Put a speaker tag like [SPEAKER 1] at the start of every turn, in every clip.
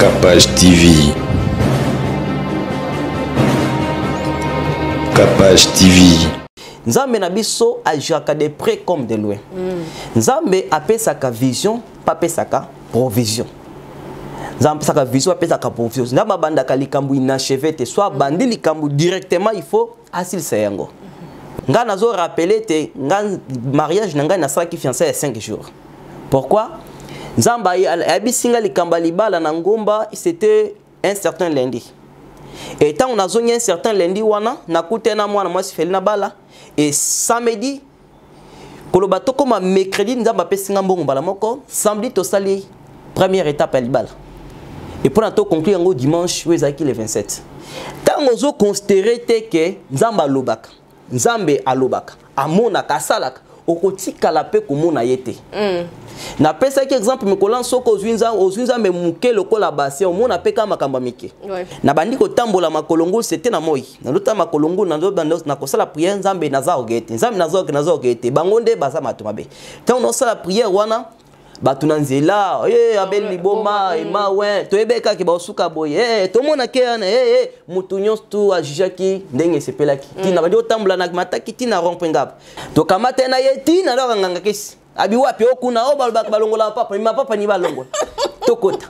[SPEAKER 1] Capage TV. Capage TV.
[SPEAKER 2] Nzambe na biso agiaka de près comme de loin. Nzambe apesaka vision, pas pesaka provision. Nzambe apesaka vision, apesaka provision. Nzambe bandaka likambu inachevé te soit bandi likambu directement il faut asil sayango. Nga nazo rappeler te nga mariage nanga na sala ki fiancé à 5 jours. Pourquoi? Nzamba abisinga likamba libala na ngomba c'était un certain lundi. Et tant on a zone un certain lundi wana na kutena mwana mwasi felina bala et samedi kolobato comme mercredi nzamba pesinga mbongo bala moko samedi to sali première étape à libala. Et pour na to conclure ngo dimanche wezaki le 27. Tant ozo considérer te que nzamba lobaka. Nzambe alobaka amona kasalaka okotika la pe komona yete. Na pesa ki exemple mikolan soko ozwinza me muke lokola basi omona pe kama makamba mike. Na bandi ko tambola makolongo c'était na moi. Na lota makolongo na ndo bando na kosala prière nzambe naza ogete. Nzambe naza ogete. Bangonde baza matumabe. Tant on sala prière wana batuna nzela abel liboma ema we toyebeka ke basuka boye tomona ke ana mutu nyonso tu ajijaki ndenge sepelaki tina bandi otambola na mataki tina rompengap to kamata na yeti na nganga kisi abi wapi okuna o balongola papa ni papa ni balongola tokota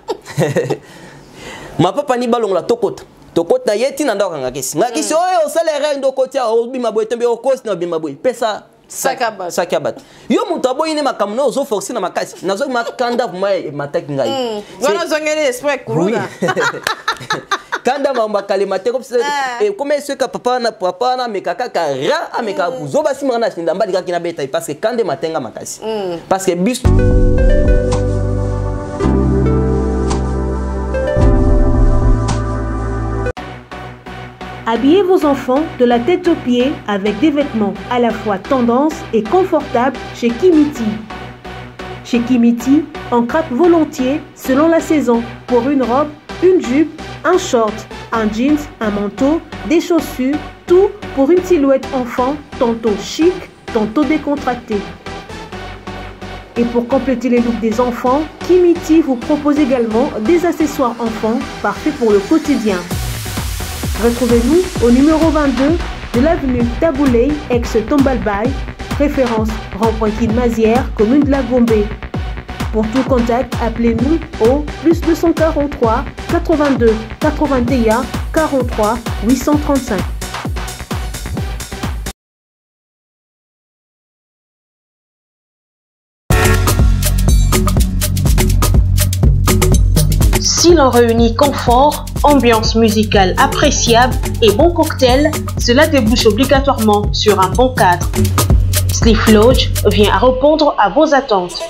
[SPEAKER 2] mapapa ni balongola tokota yeti na nganga kisi ngakisi oyo salaire ndo kotia obima boye tembe okosi na obima boye pesa Sakabat. Yo mutabo ine makamno ozo forcer na makasi. Nazo makanda vuma mataki ngai.
[SPEAKER 3] Wana zongele esprit kuruna.
[SPEAKER 2] Kanda mamba kalimate comme ça et comment est-ce que papa na mekaka kara ameka zoba simana ndamba dikaki na beta parce que kande matenga makasi. Parce que bis
[SPEAKER 4] Habillez vos enfants de la tête aux pieds avec des vêtements à la fois tendance et confortables chez Kimiti. Chez Kimiti, on craque volontiers selon la saison pour une robe, une jupe, un short, un jeans, un manteau, des chaussures, tout pour une silhouette enfant, tantôt chic, tantôt décontractée. Et pour compléter les looks des enfants, Kimiti vous propose également des accessoires enfants parfaits pour le quotidien. Retrouvez-nous au numéro 22 de l'avenue Taboulé, ex-Tombalbaye, référence Rond-Point Mazière, commune de la Gombe. Pour tout contact, appelez-nous au +243 82 81 43 835.
[SPEAKER 5] Si l'on réunit confort, ambiance musicale appréciable et bon cocktail, cela débouche obligatoirement sur un bon cadre. Sleep Lodge vient à répondre à vos attentes.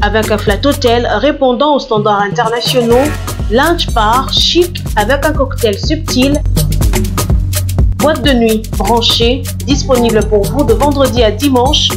[SPEAKER 5] Avec un flat hôtel répondant aux standards internationaux, lounge bar chic avec un cocktail subtil, boîte de nuit branchée, disponible pour vous de vendredi à dimanche.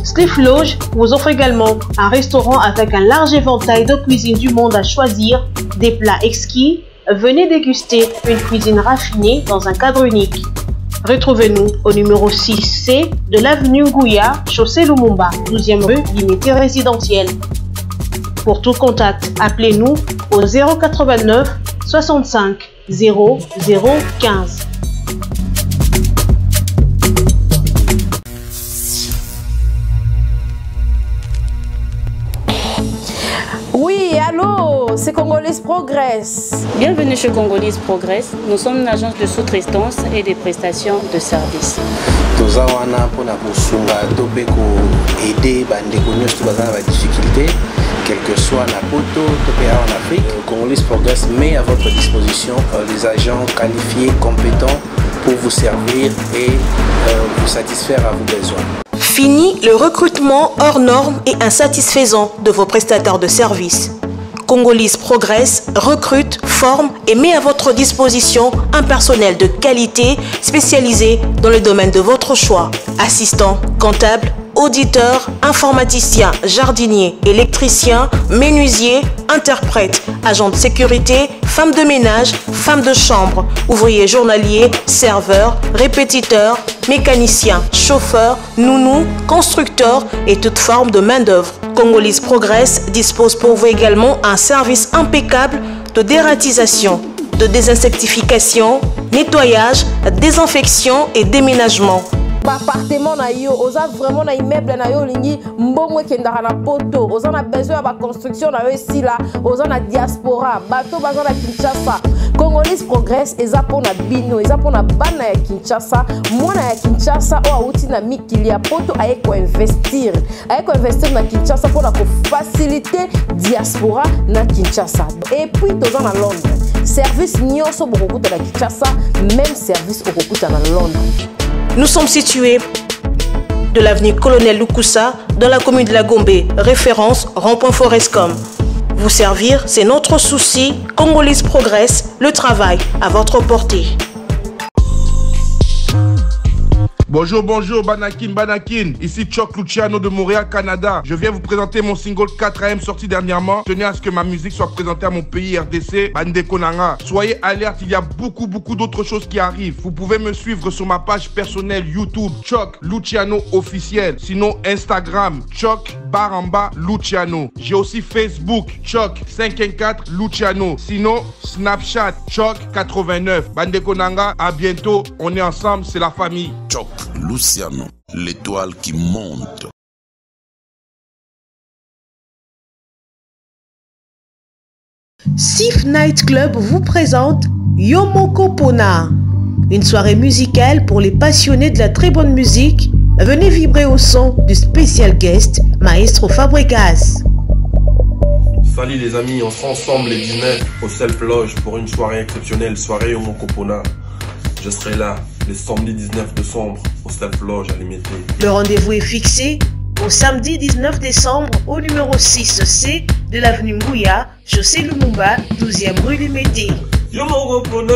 [SPEAKER 5] Sleep Lodge vous offre également un restaurant avec un large éventail de cuisine du monde à choisir, des plats exquis. Venez déguster une cuisine raffinée dans un cadre unique. Retrouvez-nous au numéro 6C de l'avenue Ngouya, chaussée Lumumba, 12e rue, l'unité résidentielle. Pour tout contact, appelez-nous au 089 65 0015.
[SPEAKER 3] Oui, allô, c'est Congolese Progress.
[SPEAKER 6] Bienvenue chez Congolese Progress. Nous sommes une agence de sous-traitance et des prestations de services.
[SPEAKER 7] Tozawana pour la kosunga topeko aider bandeko nyonso bazana ba difficulté quel que soit la poto topéa en Afrique. Congolese Progress met à votre disposition les agents qualifiés, compétents pour vous servir et vous satisfaire à vos besoins.
[SPEAKER 5] Fini le recrutement hors normes et insatisfaisant de vos prestataires de services. Congolese Progress recrute, forme et met à votre disposition un personnel de qualité spécialisé dans le domaine de votre choix. Assistant, comptable, auditeur, informaticien, jardinier, électricien, menuisier, interprète, agent de sécurité, femme de ménage, femme de chambre, ouvrier journalier, serveur, répétiteur, mécanicien, chauffeur, nounou, constructeur et toute forme de main-d'œuvre. Congolese Progress dispose pour vous également un service impeccable de dératisation, de désinsectification, nettoyage, désinfection et déménagement.
[SPEAKER 3] Appartement na yo, oza vraiment na immeuble na yo lingi mbongo kendaka na poto, oza na besoin ya ba construction na yo ici là, oza na diaspora, bato baza na Kinshasa. Congolese Progress eza pona bino, eza pona bana ya Kinshasa, mwana ya Kinshasa o auti na mikili ya poto aye ko investir na Kinshasa pona ko faciliter diaspora na Kinshasa. Et puis toza na Londres. Service nyonso bokokuta na Kinshasa, même service okokuta na Londres.
[SPEAKER 5] Nous sommes situés de l'avenue Colonel Lukusa dans la commune de la Gombe, référence rond-point Forescom. Vous servir, c'est notre souci. Congolese Progress, le travail à votre portée.
[SPEAKER 8] Bonjour, bonjour, Banakin. Ici Choc Luciano de Montréal, Canada. Je viens vous présenter mon single 4AM sorti dernièrement. Tenez à ce que ma musique soit présentée à mon pays RDC, Bandeko Nanga. Soyez alerte, il y a beaucoup d'autres choses qui arrivent. Vous pouvez me suivre sur ma page personnelle YouTube, Choc Luciano officiel. Sinon, Instagram, Choc Baramba Luciano. J'ai aussi Facebook, Choc 514 Luciano. Sinon, Snapchat, Choc 89. Bandeko Nanga, à bientôt. On est ensemble, c'est la famille.
[SPEAKER 1] Choc Luciano, l'étoile qui monte.
[SPEAKER 4] Sif Night Club vous présente Yomoko Pona, une soirée musicale pour les passionnés de la très bonne musique. Venez vibrer au son du spécial guest Maestro Fabregas.
[SPEAKER 9] Salut les amis, on sera ensemble les 19 au Self Lodge pour une soirée exceptionnelle, soirée Yomoko Pona. Je serai là le samedi 19 décembre au Self Lodge à Limité. Le
[SPEAKER 4] rendez-vous est fixé au samedi 19 décembre au numéro 6C de l'avenue Mbouya, chaussée Lumumba, 12e rue Limité.
[SPEAKER 9] Yomoko Pona,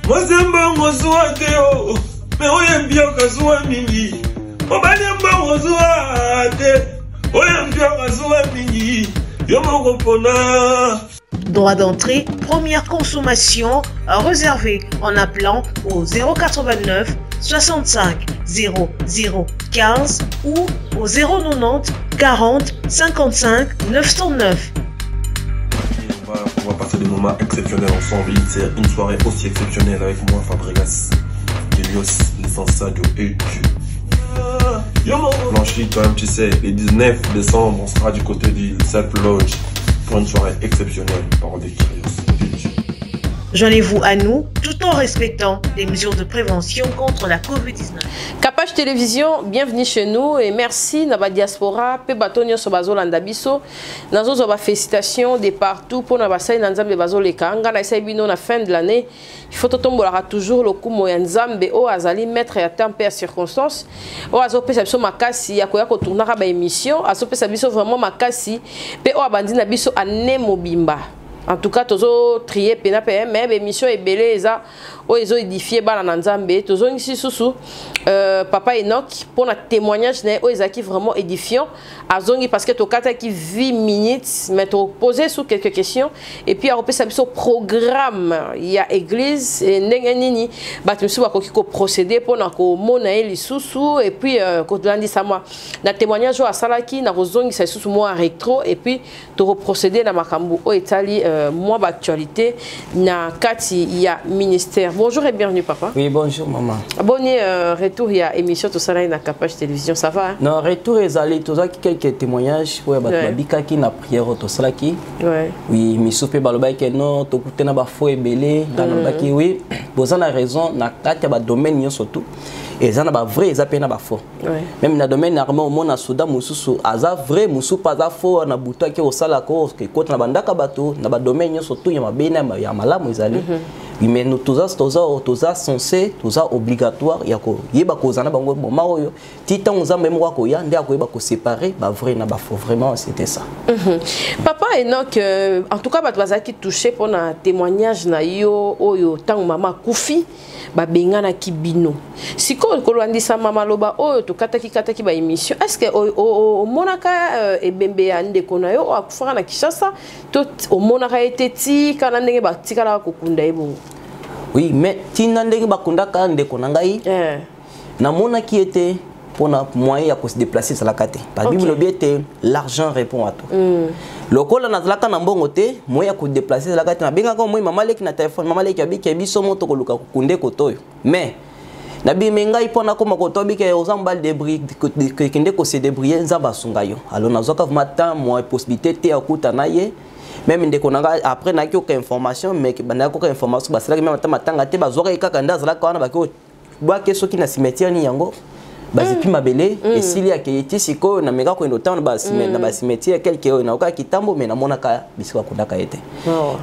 [SPEAKER 9] Mozemba Mozoateo, mais Oyembia Kazoa Mingi, Obanyamba Mozoate, Oyembia Kazoa Mingi, Yomoko Pona.
[SPEAKER 4] Droit d'entrée, première consommation, réservé en appelant au 089 65 00 15 ou au 090 40 55 909.
[SPEAKER 9] On va passer des moments exceptionnels ensemble. C'est une soirée aussi exceptionnelle avec moi, Fabregas, Kelios, l'essentiel et tu. Blanchi, toi-même, tu sais, le 19 décembre, on sera du côté du Self Lodge pour une soirée exceptionnelle. Parole de Kelios.
[SPEAKER 4] Joignez-vous à nous tout en respectant les mesures de prévention contre la Covid-19.
[SPEAKER 3] Capage Télévision, bienvenue chez nous et merci Naba Diaspora, pe batonio sobazo landabiso. Nazo zoba félicitations de partout pour Naba Sai Nanzambe bazo leka. Ngana Sai bino na fin de l'année. Il faut tombola toujours le coup moyen Nzambe o azali mettre à temps per circonstance. O azo pesa biso makasi ya koya ko tournera ba émission, azo pesa biso vraiment makasi pe o abandi na biso anemo bimba. En tout cas, tozo trier pena pe mais émission est belé eza o ezo édifier bana na Nzambe tozo ici sous papa Enoch pour notre témoignage né o ezaki vraiment édifiant azongi parce que to kata qui 8 minutes mais to poser sur quelques questions et puis a repérer biso programme il y a église et ndengenini batumsu ba ko procéder pour na ko mona eli susu et puis ko landi sa moi na témoignage a salaki na rozongi sa susu moi rétro et puis to procéder na makambu o etali moi actualité na kati il y a ministère Bonjour et bienvenue, papa.
[SPEAKER 2] Oui, bonjour, maman.
[SPEAKER 3] Bonne retour, il y a émission tout ça là, na Capage Télévision, ça va? Hein?
[SPEAKER 2] Non, retour est allé, tout ça, quelques témoignages, pour Babika qui n'a prière, tout ça qui. Oui, mais sauf que Baloba qui non, tout côté n'a pas faux et belé, dans le qui oui, vous avez raison, na quatre ba domaine surtout. Et ça n'a pas vrai, ça peine pas faux. Même dans le domaine normalement au monde à Soudan, mususu, aza vrai, musu pas za faux, na buta qui au sala cause, que quand na bandaka bateau, na ba domaine surtout, y a ma bena, y a malamu izali. Mais nous tous ça censé, tout ça obligatoire, y a ko, yeba ko zana bango moment oyo, titan on zamba mo ko ya, ndia ko yeba ko séparer, ba vrai na ba faux, vraiment c'était ça.
[SPEAKER 3] Papa Enoch, en tout cas ba bazaki touché pour un témoignage na yo oyo tant maman Koufi. Ba bengana kibino siko kolwandisa mama loba oyo to kataki ba émission est-ce que o monaka ebembe ande kona yo akufaka na Kishasa to o monaka eteti kana ndenge ba tikala kokunda ebo.
[SPEAKER 2] Oui, mais tina ndenge ba kundaka ande kona ngai na mona qui était pour na moyen ya se déplacer sur la kate parce que Bible était l'argent répond à tout. Le col na zalaka na mbongo te moyen ya se déplacer sur la kate na benga ko moi mama leki na téléphone mama leki abiki biso moto ko luka kunde kotoyo mais na bimenga ipona ko makoto biki ozamba débris que kende ko se débrouiller nzamba sungayo alors na zoka matin moi possibilité te akuta na ye même ndeko nanga après na ki information mais bana ko information basala même matanga te bazoka ikaka ndazala ka na baki bwa keso ki na cimetière ni yango bazipi mabele et s'il y a qui siko na mega ko ndotan na ba cimetière quelque na oka kitambo mais na monaka bisika kundaka été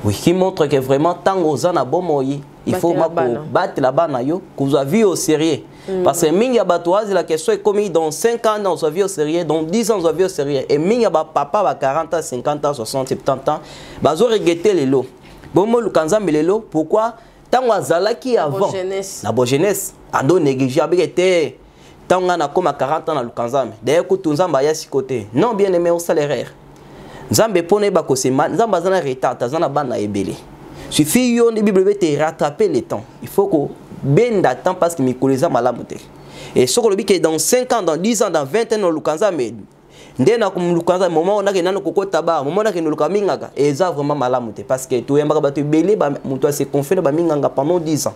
[SPEAKER 2] oui qui montre que vraiment tango za na bomoyi il faut battre la bana yo que vous avez au sérieux parce que mingi abatoise la question est comme dans 5 ans dans sa vie au sérieux dans 10 ans dans sa vie au sérieux et mingi ba papa ba 40 ans 50 ans 60 70 ans bazo regretter les lots bomo lukanzambe les lots pourquoi tango azalaki avant la bonne jeunesse ando négliger abete Tanga na koma 40 ans na lukanzame. D'ailleurs ko tunzamba ya sikote. Non bien aimé au salaire. Nzambe pone ba ko sema, nzamba zana retard, zana bana ebele. Suffit yo ni Bible te rattraper le temps. Il faut que benda temps parce que mi koleza malamu te. Et ce que le que dans 5 ans, dans 10 ans, dans 20 ans na lukanzame. Ndena ko lukanzame moment on a que nano kokota ba, moment na ke lukamingaka. Et ça vraiment malamu te parce que to yamba ba te belé ba muto se confie ba minganga pendant 10 ans.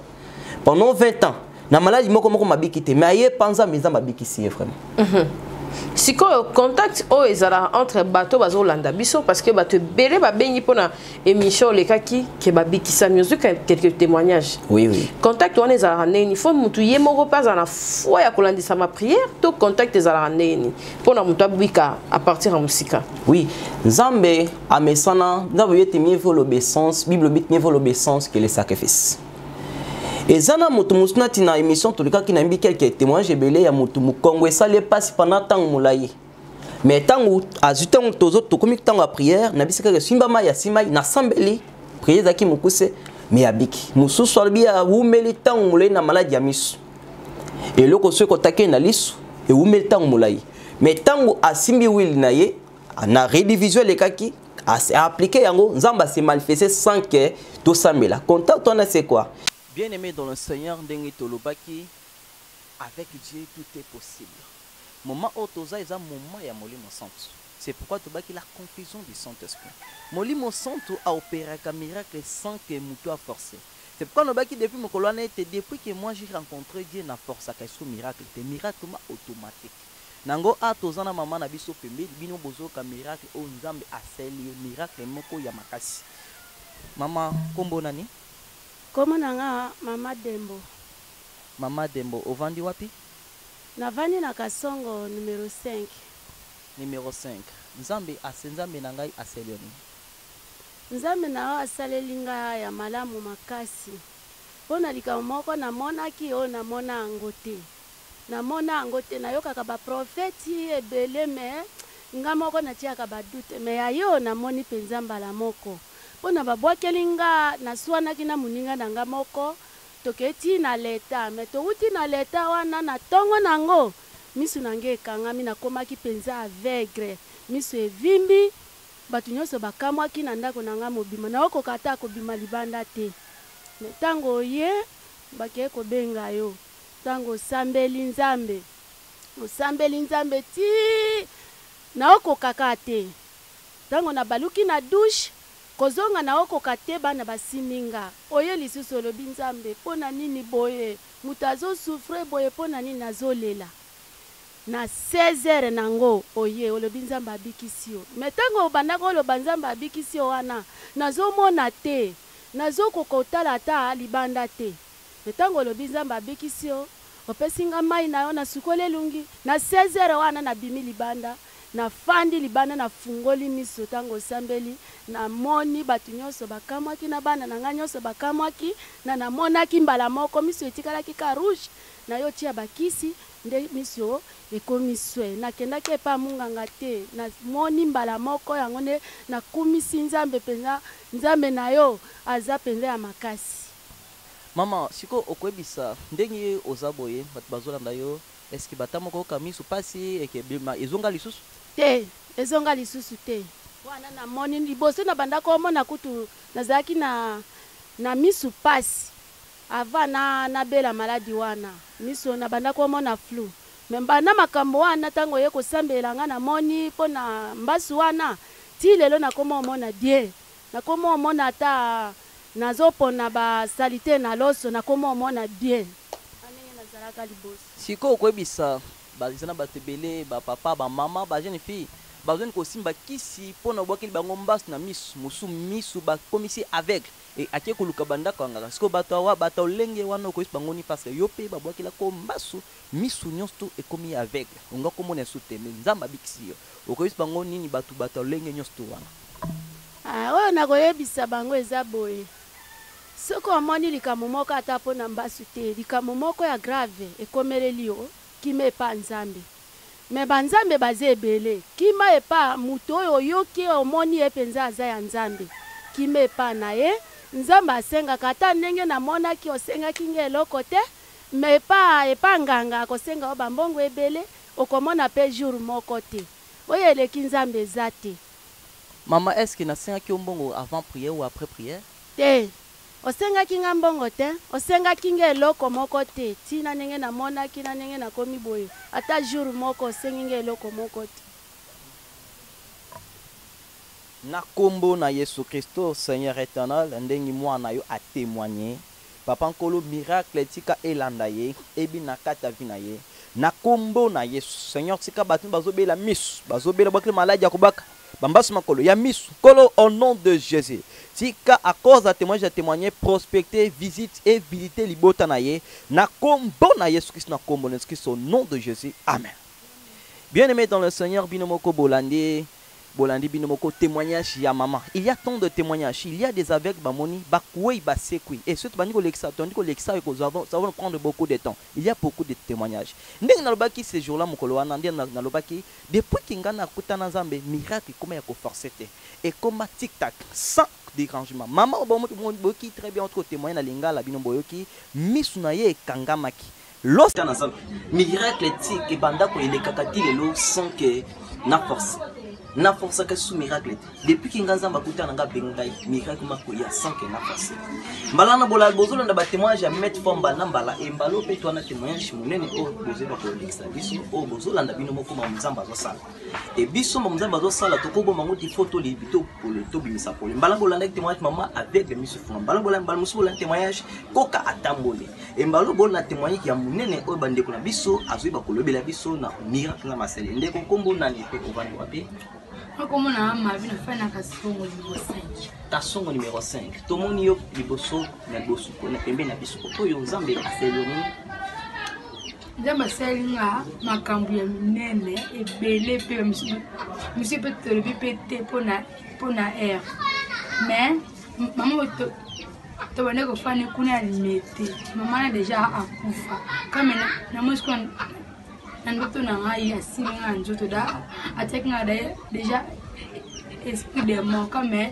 [SPEAKER 2] Pendant 20 ans. Na maladie moko mabiki te mais aye panza meza mabiki si vraiment.
[SPEAKER 3] Si ko contact o ezala entre bateau bazo landa biso parce que bateau belé ba bengi pona émission le kaki ke babiki sa musique quelques témoignages.
[SPEAKER 2] Oui.
[SPEAKER 3] Contact on ezala neni faut mutu ye moko pas na foi ya kolandisa ma prière to contact ezala neni pona mutu abika à partir en musique.
[SPEAKER 2] Oui, Nzambe amesana nzambe yete mieux vaut l'obéissance, Bible bit mieux vaut l'obéissance que les sacrifices. Et zana mutu musuna tina émission to lika kina mbi quelques témoignages belé ya mutu mukongo esale passe pendant temps moulaye. Mais tango azutango tozo to komi tango a prière na bisika ke simba ma ya simai na sambeli prière zaki mukuse mais abiki mususu albi ya umeli tango moulaye na maladie ya misu. Et loko so ko take na lisu e umeli tango moulaye. Mais tango asimbi will na ye na redivision le kaki a appliquer yango nzamba se manifester sans que tout ça mais là contact on a c'est quoi? Bien-aimé dans le Seigneur, avec Dieu, tout est possible. Moment où tu as un moment, il y a Molimo Santo. C'est pourquoi tu as la confusion du Saint-Esprit. Molimo Santo a opéré un miracle sans que tu aies forcé. C'est pourquoi nous avons depuis mon colonne, depuis que moi j'ai rencontré Dieu, na force à ce miracle. C'est un miracle automatique. Nango a tozana maman na biso pembe, bino bozo ka miracle o nzambe aseli miracle moko ya makasi. Maman, kombo nani?
[SPEAKER 10] Comment nanga Mama Dembo?
[SPEAKER 2] Mama Dembo, ovandi wapi?
[SPEAKER 10] Navani na Kasongo numéro 5.
[SPEAKER 2] Numéro 5. Nzambe asenzambe nangai aselioni.
[SPEAKER 10] Nzambe na asalelinga ya malamu makasi. Pona likamoko na monaki o na mona angote. Na mona angote na yoka ba prophète ebele me ngamoko na tia ka badute me ayo na moni penzamba la moko. Pona babwakelinga na swana kina muninga nanga moko toketi na leta me to uti na leta wana na tongo nango misu nange kanga mina komaki penza aveugle misu evimbi batu nyonso bakamwa kina ndako nanga mobima na oko kata ko bima libanda te me tango ye bake ko benga yo tango sambeli nzambe ti na oko kakate tango na baluki na douche kozonga na okoka te bana basiminga oye lisusu olobi nzambe mpo na nini boye moto azosufre boye mpo na nini azolela na 16h nango oye olobi nzambe abikisi yo me ntango obandaka oloba nzambe abikisi yo wana nazomona te nazokoka otala ata libanda te me ntango olobi nzambe abikisi yo opesi nga mai na yo nasukoli elungi na 16h wana nabimi libanda nafandi libanda nafungoli miso ntango osambeli namoni bato nyonso bakamwaki na bana na ngai nyonso bakamwaki na namonaki mbala moko miso etikalaki ka rouge na yo tia bakisi nde miso ekomi swe nakendaki epa munganga te namoni mbala moko yango nde nakumisi nzambe mpenza nzambe na yo aza mpenza ya makasi.
[SPEAKER 2] Mama siko okwebisa ndenge oza boye bato bazolanda yo eske bata moko kamisu pasi eke ezonga lisusu
[SPEAKER 10] te ezonga lisusu te wana namoni liboso na bandako omona kutu nazalaki na misu pasi ava nabela maladi wana miso na bandako omona flu me mbanda makambo wana ntango ye kosambela nga namoni mpo na mbasu wana ti lelo nakoma omona bien nakoma omona ata nazopona basalite na loso nakoma omona bien anenge nazalaka liboso
[SPEAKER 2] siko okwebisa bazana bato ebele bapapa bamama bajeune fille bazoni kosimba kisi mpona obwakeli bango mbasu na misu mosu misu bakomisi aveugle e ake koluka bandako yangaka siko bato awa bato olenge wana okoyisi bango ni parce yo mpe babwakelako mbasu misu nyonso to ekomi aveugle onga komona esu te me nzambe abikisi yo okoyisi bango nini bato olenge nyonso to wana
[SPEAKER 10] oyo nakoyebisa bango eza boye soki omoni likambo moko ata mpo na mbasu te likambo moko ya grave ekomeleli yo kima epa nzambe me banzambe baza ebele kima epa moto oyo oyoki omoni ye mpenza aza ya nzambe kima epa na ye nzambe asengaka ata ndenge namonaki osengaki nge eloko te me epa nganga akosenga o bambongo ebele okomona mpe jour moko te oyo eleki nzambe eza te.
[SPEAKER 2] Mama eske nasengaki mbongo avant prière ou après prière
[SPEAKER 10] te osengaki nga mbongo te osengaki nge eloko moko te tina ndenge namonaki na ndenge nakomi boye ata jour moko osengi nge eloko moko te.
[SPEAKER 2] Na kombo na Yesu Kristo Seigneur éternel ndenge mwana yo a témoigné papa nkolo miracle tika elanda ye ebi na kata vi na ye na kombo na Yesu Seigneur tika bato bazobela misu bazobela bakle maladi ya kobaka bambasu makolo ya misu kolo au nom de Jésus tika à cause de témoignage de témoigner prospecter visite et visiter libota na ye na kombo na Yesu Christ na kombo na Yesu Christ au nom de Jésus amen. Bien-aimé dans le Seigneur binomoko bolandi binomoko témoignage ya maman. Il y a tant de témoignages. Il y a des aveugles bamoni bakoué basekui. Et surtout baniko lexa tandiko lexa et ça va prendre beaucoup de temps. Il y a beaucoup de témoignages. Ndenge nalobaki ces jours-là mokolo wana ndenge nalobaki depuis kingana kutana nzambe miracle comment ya ko forcer te. Et comme tic tac sans dérangement. Maman boki très bien entre témoigner na lingala binomboyoki misuna ye kangamaki. Lorsque miracle tic et bandako elekakati lelo sans que na force. Na force que sous miracle depuis kinganza mbakuta nanga bengai miracle makoya sans que na force malana bola bozolo na ba témoignage à mettre fomba na mbala e mbalo pe to na témoignage munene o bozeba ko lexa biso o bozolo na bino moko mzamba zo sala e biso mzamba zo sala to ko bo manguti photo li bito pour le to bimisa pour mbala bola na témoignage maman avec le miso fona mbala bola mbala muso bola témoignage koka atambole e mbalo bola témoignage ya munene o bande ko na biso azoiba ko lobela biso na miracle na masele ndeko kombo na ni pe ko vandi wapi.
[SPEAKER 11] Comment on a ma vie de faire un numéro 5.
[SPEAKER 2] Tasongo numéro 5. Tout le monde yo liboso na bosu ko na pembe na biso ko yo nzambe aseloni.
[SPEAKER 11] Nzambe aselinga makambu ya minene ebele pe monsieur peut te lever pété pour na air. Mais maman to bane ko fane kuna limité. Maman a déjà akufa. Comme na mosko ndoto na ngai asilinga nzoto da atekinga déjà esprit de mort comme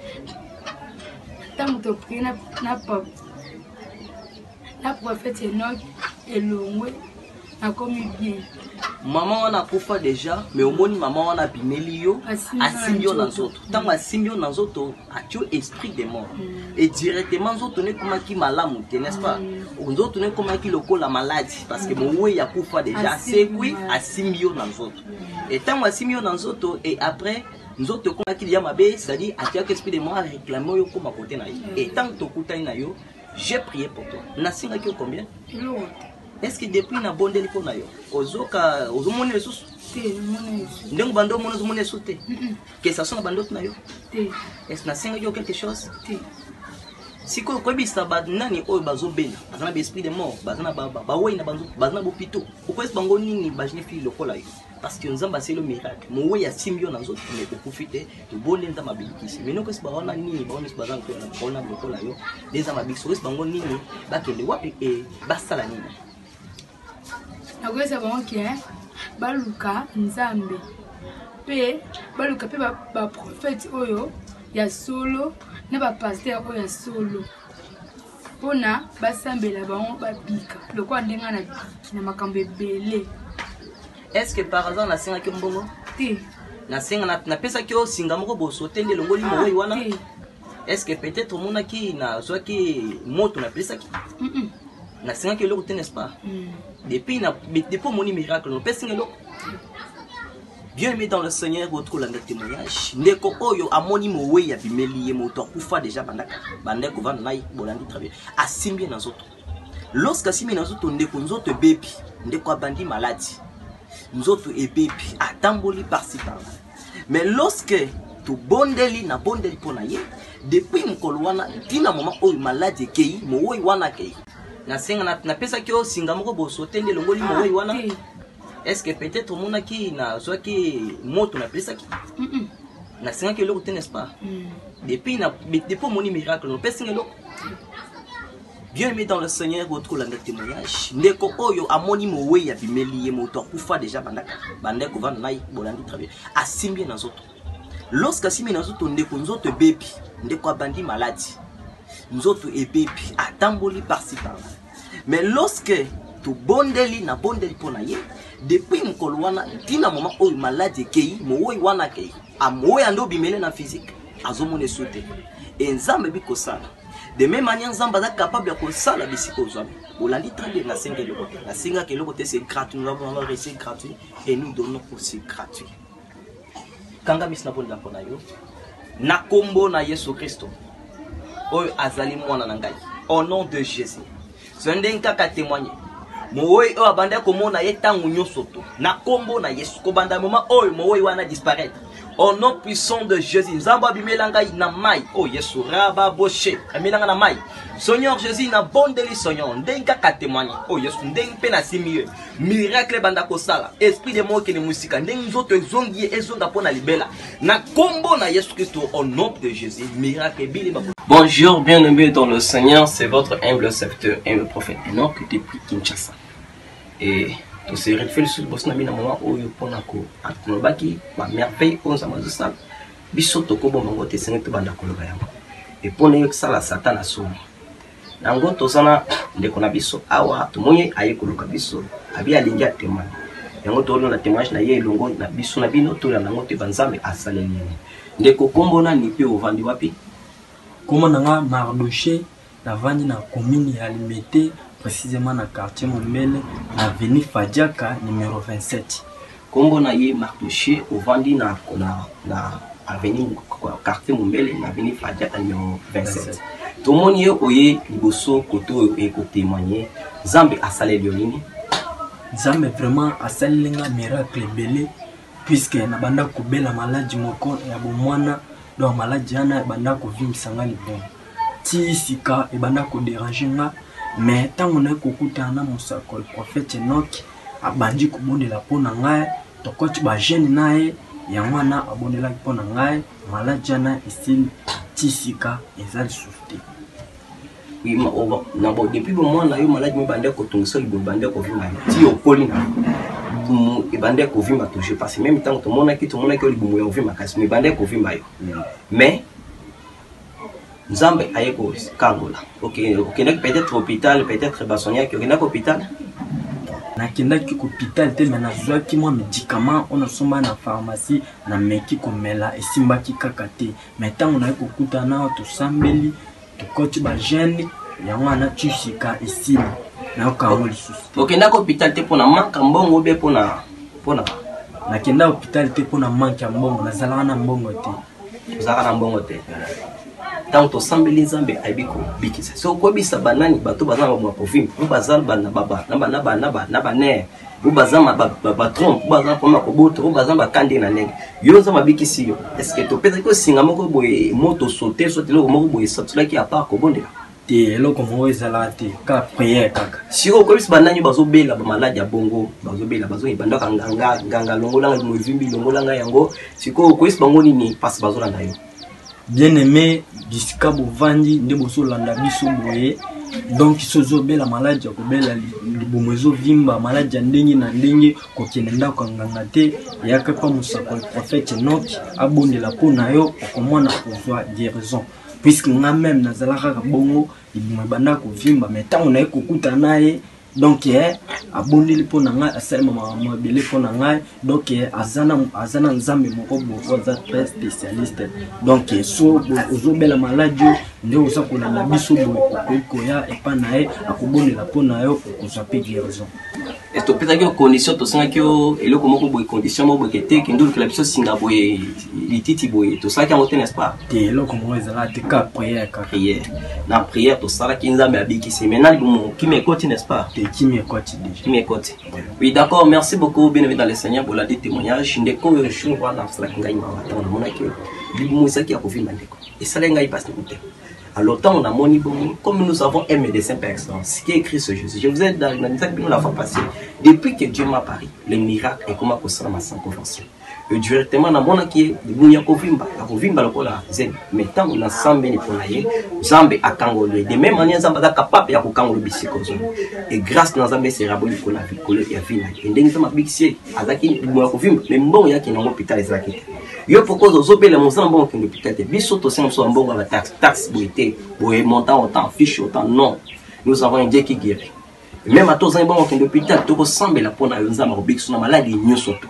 [SPEAKER 11] tant to prina na prophète Enoch elongwe na komi bien
[SPEAKER 2] maman wana kufa déjà mais omoni maman wana bimeli yo asimbio na nzoto tango asimbio na nzoto atio esprit de mort et directement nzoto ne komaki malamu te n'est-ce pas nzoto ne komaki lokola maladie parce que mowe ya kufa déjà sekwi asimbio na nzoto et tango asimbio na nzoto et après nzoto komaki ya mabe c'est-à-dire atia esprit de mort réclamer yo koma côté na yo et tant to kutani na yo j'ai prié pour toi nasinga ki combien est-ce que depuis na bondeli ko na yo ozoka ozomoni ressources ndeng bando mono ozomoni soute que ça sont bando na yo est-ce na singa yo quelque chose si ko bisa ba nani oyo bazobena bazana ba esprit de mort bazana ba wei na banzo bazana bo pito pourquoi est-ce bango nini bajine fi lokola yo parce que nzamba c'est le miracle mo wei ya simbio na nzoto mais ko profiter to bonde nzamba bilikisi mais non ko ba wana nini ba wana bazana ko na bona lokola yo les ama biso est bango nini ba kende wapi e basala nini
[SPEAKER 11] akwesa bango ke baluka nzambe pe baluka pe ba prophète oyo ya solo na ba pasteur oyo ya solo pona basambela bango babika lokwa ndenga na makambo ebele.
[SPEAKER 2] Est-ce que par hasard na singa ki mbongo ti na singa na pesa ki o singa moko boso tende longoli moyi wana est-ce que peut-être mona ki na zo ki moto na pesa ki na singa ki loko te n'est-ce pas depuis mon miracle no pesa ngelo. Bien aimé dans le Seigneur, retrouve le témoignage. Ndeko oyo amoni mowe ya bimeli ye moto kufa déjà bandeko va nai bolandi travailler. Asimbi na zoto. Lorsque asimbi na zoto ndeko nzoto baby, ndeko abandi maladie. Nzoto e baby atamboli par-ci par-là. Mais lorsque tu bondeli na bondeli pona ye, depuis mkolo wana tina moment oyo maladie kei, mowe wana kei. Na senga na pesa ki o singa moko boso tende longoli mowe wana. Est-ce que peut-être mon qui na soit qui moto na pesa qui na singa que l'autre n'est-ce pas depuis mon miracle no pesa ngelo. Bien aimé dans le Seigneur, retrouve le témoignage. Ndeko oyo amoni mowe ya bimeli ye moto kufa déjà bandeko va nai bolandi travailler asimbi na zoto. Lorsque asimbi na zoto ndeko nzoto baby ndeko abandi maladie nzoto e baby atamboli par-ci par-là. Mais lorsque tu bondeli na bondeli pona ye depuis mkolo wana tina moment oyo maladie kei mowe wana kei amowe ando bimele na physique azomone soute et nzambe biko sala de même manière nzamba za capable ko sala bisiko zami olandi très bien na singa le côté na singa ke le côté c'est gratuit nous avons reçu gratuit et nous donnons aussi gratuit kanga bisna ponda pona yo na kombo na Yesu Kristo oyo azali mwana na ngai au nom de Jésus zondenka ka témoigner mowe o abanda komona ye tangu nyosoto na kombo na Yesu ko banda moment oyo mowe wana disparaître au nom puissant de Jésus nzamba bimelanga na mai o Yesu raba boshe amelanga na mai Seigneur Jésus na bondeli Seigneur ndenga ka témoigner o Yesu ndeng pe na simieux miracle banda ko sala esprit de mort qui ne musika ndeng nzoto ezongi ezonga pona libela na kombo na Yesu Christ au nom de Jésus miracle bilima.
[SPEAKER 12] Bonjour, bien-aimés dans le Seigneur, c'est votre humble serviteur et le prophète Enoch depuis Kinshasa. Et tout ce refait sur le boss na mina moment où il pona ko atunobaki ma merveille on sa mazosal bisoto ko bo mango te senete banda ko loba yango et pona yo sala satana so nango to sana ndeko na biso awa tumonye aye ko loka biso abi alingia témoin yango to na témoignage na ye longo na biso na bino to na nango te banzambe asaleli ndeko kombona ni pe ovandi wapi.
[SPEAKER 13] Comment nanga Mardoché la vandi na commune ya Limete précisément na quartier Mombele na avenue Fadiaka numéro 27.
[SPEAKER 12] Kombo na ye Mardoché au vandi na avenue quartier Mombele na avenue Fadiaka numéro 27. Tout le monde yo oye liboso koto e ko témoigner Zambe asaleli nini.
[SPEAKER 13] Zambe vraiment asaleli nga miracle belé puisque na banda ko bela maladie moko ya bomwana donc maladie yana banda ko vimisanga libon ti sika e banda ko déranger nga mais tango na ko kutana musakol prophète Enoch abandi ko bondela pona ngai to ko ti ba jeune nae ya mwana abondela pona ngai maladie yana isil ti sika ezali souffrir.
[SPEAKER 12] Oui ma oba na bo depuis bon mwana yo maladie me banda ko tungso libon banda ko vima ti okoli na et bande ko vima touché parce que même temps tout monde qui le boumou yo vima kasi mais bande ko vima yo mais nzambe ayeko kangola OK peut-être hôpital peut-être basonia qui est hôpital
[SPEAKER 13] nakendaki ku hôpital te mais nazwaki mwa médicament on asomba na pharmacie na meki komela esimbaki kaka te mais ntango naye kokutana tosambeli tokoti bagene yango ana tusika esili nayokango lisusu
[SPEAKER 12] okendaka hôpital te mpona manka mbongo be mpona
[SPEAKER 13] nakenda hôpital te mpona manke ya mbongo nazalaka na mbongo te
[SPEAKER 12] ozalaka na mbongo te ntango tosambeli nzambe ayebi kobikisa so okobisa banani bato baza na bamovime po baza na banere po baza batrompe po baza mpona kobota po baza bakande na ndenge yo nzambe abikisi yo estce topesaki osinga moko boye moto sote so eloko moko boye esatulaki apart kobondela
[SPEAKER 13] te eloko moko ezalaka te kaka priere kaka
[SPEAKER 12] siko okobisa banani bazobela bamaladi ya bongo bazobela bazoyebandaka nganga longolanga movimbi longolanga yango siko okobisa bango nini mpasi bazolanda yo
[SPEAKER 13] bien aimé bisika bovandi nde bozolanda biso boye donc sozobela maladi ya kobela libumu ezovimba maladi ya ndenge na ndenge kokende ndako ya nganga te eyaka mpa mosako ya prophète Enoch abondela mpo na yo okomona kozwa guérison puisque nga même nazalaka kaka bongo libumu ebanda kovimba mais ntango naye kokuta na ye donc abondeli mpo na ngai asalema makambo ebele mpo na ngai donc aza na nzambe moko boye aza très spécialiste donc so ozobela maladi oyo nde oza kolanda biso boye okoki koya epa na ye akobondela mpo na yo okozwa mpe guérison
[SPEAKER 12] topesaki yo condition tosangaki yo eloko moko boye condition moko boye te kende olukela biso singa boye lititi boye tosalaki yango te n'est-ce pas
[SPEAKER 13] te eloko moko ezalaka te ka prière kaka
[SPEAKER 12] prière na prière tosalaki nzambe abikisi maintenant libumu kimi ekoti n'est-ce pas
[SPEAKER 13] Kimi Ekoti déjà.
[SPEAKER 12] Kimi Ekoti. Oui, d'accord, merci beaucoup. Bienvenue dans le Seigneur pour la des témoignages. Ndeko je vois dans cela qui gagne ma on a mon accueil. Libumu ça qui a confirmé ndeko. Et ça les gars passe tout. Alors tant on a mon libumu comme nous avons un médecin par excellence qui est écrit ce Jésus. Je vous ai dans la fois passée. Depuis que Dieu m'a parlé, les miracles et comment que ça m'a sans convention. Directement dans mon accueil, libumu ya kovimba lokola zen. Mais tant on a sambe ni ponaye, Zambe a kangolé. De même manière Zambe a capable ya kangolo bisikozo. Et grâce à Zambe c'est raboli kola vikolo ya vina. Et ndenge Zambe bixie azaki libumu ya kovimba. Mais mbongo yaki na hôpital ezaki. Yo pourquoi ozope le montant bon qui l'hôpital te biso to sem so mbongo la taxe boité, boé montant autant fiche autant non. Nous avons un Dieu qui guérit. Même à tous un bon qui l'hôpital to ressemble la pona Zambe robix na maladie nyoso to.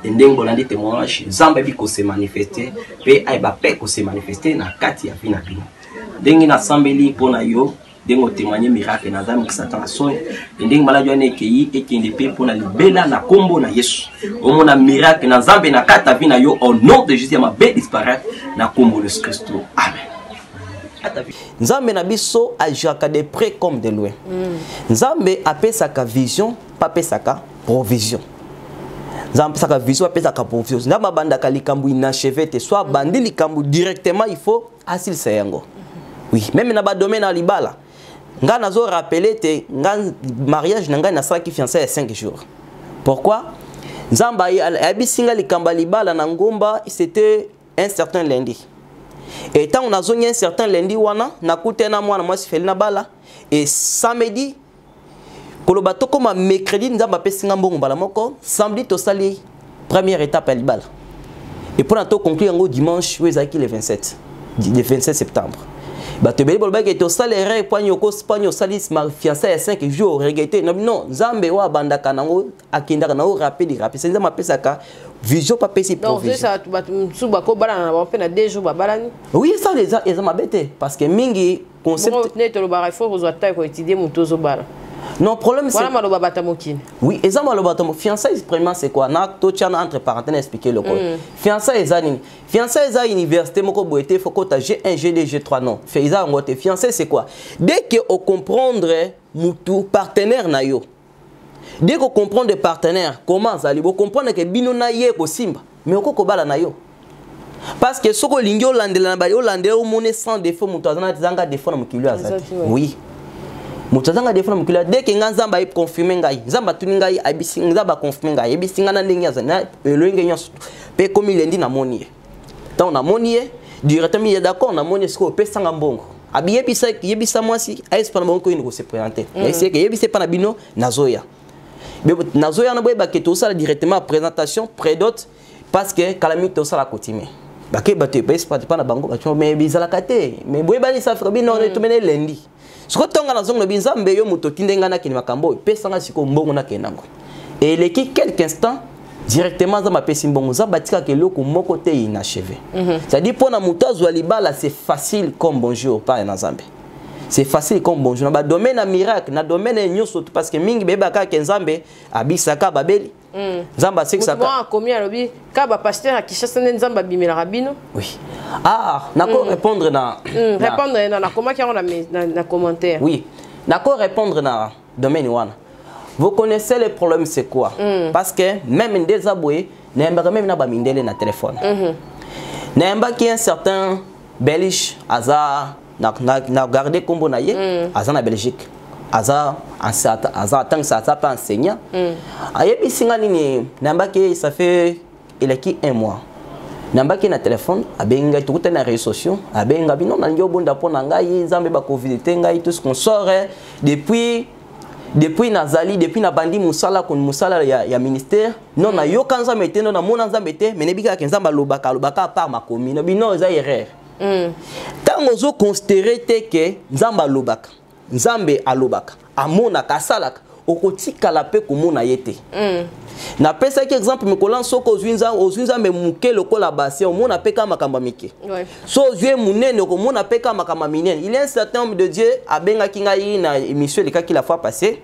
[SPEAKER 12] Ndengo landi témoignage Zambe biko se manifester pe aiba pe ko se manifester na kati ya vina bino ndengi na sambeli pona yo ndengo témoigner miracle na Zambe Satan so ndengi maladi ane kei ekende pe pona libela na kombo na Yesu omona miracle na Zambe na kata vina yo au nom de Jésus ma be disparaître na kombo de Christ. Amen.
[SPEAKER 2] Nzambe na biso ajaka de près comme de loin. Nzambe apesaka vision, pas pesaka provision. Nzambe saka vision, apesaka provision. Nzambe bandaka likambu inachevé te soit bandi likambu directement il faut asil sayango. Oui, même na ba domaine na libala. Nga nazo rappeler te nga mariage na nga na saki fiancé 5 jours. Pourquoi? Nzambe abisinga likamba libala na ngomba c'était un certain lundi. Et tant on a zone un certain lundi wana nakutena mwana mwasi feli na bala et samedi kolobato comme mercredi nzamba pesinga mbongo bala moko samedi to sali première étape à libala et pour to conclure ngo dimanche wezaki le 27 septembre ba te beli bolba ke to sali re poigno ko spagno sali ma fiancée à 5 jours regretté non nzambe wa bandaka nango akindaka na rapide c'est nzamba pesaka vision pas pesi provision. Oui, ça les a m'embêté parce que mingi concept non problème c'est oui, exemple le fiançailles premièrement c'est quoi na to tiana entre parenthèses expliquer le quoi. Fiançailles ezani. Fiançailles à université moko boité faut que tu G1 G2 G3 non. Faiza ngote fiançailles c'est quoi? Dès que on comprendre mutu partenaire na yo. Dès qu'on comprend des partenaires, comment ça allez vous comprendre que bino na ye ko simba, mais oko ko bala na yo. Parce que soko lingyo landela na ba yo landela o mone sans défaut mutazana zanga défaut na mukilo azati. Oui. Mutazanga défaut na mukilo dès que nganzamba est confirmer ngai, nzamba tuni ngai abisinga nzamba confirmer ngai, abisinga na ndenge azana elenge nyoso. Pe comme lundi na monier. Tant na monier, directement il est d'accord na monier soko pe sanga mbongo. Abi yebisa mwasi, aespa na bongo ko se présenter. Et c'est que yebisa pa na bino nazoya. Mais nazoya na boyeba ke to sala directement à présentation près d'autres parce que calamité to sala continuer ba ke baté pas na bango ba mais bizala kate mais boyeba ni ça frère bino to mene lundi siko tonga na zongo binzambe yo muto tindenga na kini makambo pesanga siko mbongo na kenango et les quelques instants directement za mapesi mbongo za batika keloko moko te inachevé c'est-à-dire pour na muto azwa libala c'est facile comme bonjour par na Nzambe c'est facile comme bonjour na domaine na miracle na domaine nyoso parce que mingi beba ka Nzambe abisaka babeli Nzamba c'est que ça
[SPEAKER 3] a combien lobi ka ba pasteur a Kinshasa Nzamba bimela rabino
[SPEAKER 2] oui nako répondre na
[SPEAKER 3] répondre na comment qui on na commentaire
[SPEAKER 2] oui nako répondre na domaine wana. Vous connaissez le problème c'est quoi? Parce que même des aboués n'aiment même na bamindele na téléphone. N'aiment qu'il y a un certain Belge Aza na gardé combo na ye Aza na Belgique. Aza tant que ça pas enseignant. Ayebi singa nini n'aiment que ça fait il est qui un mois. N'aiment que na téléphone abenga tout na réseaux sociaux abenga bino na ndio bunda pona ngai Nzambe ba covid ngai tout ce qu'on sort depuis Nazali, depuis na bandi musala kon musala ya ministère non na yo kanza mete non na mona Nzambe te menebika kenzamba lobaka par ma commune bino za erreur tango zo considérer te que Nzamba lobaka Nzambe alobaka amona kasalaka okotika la pe komona yete na pesa ki exemple mikolan soko ozwinza me muke lokola basi omona pe kama makamba mike so ozwe munene okomona pe kama makamba minene il y a un certain nombre de Dieu abenga kinga yi na émission le cas qui la fois passée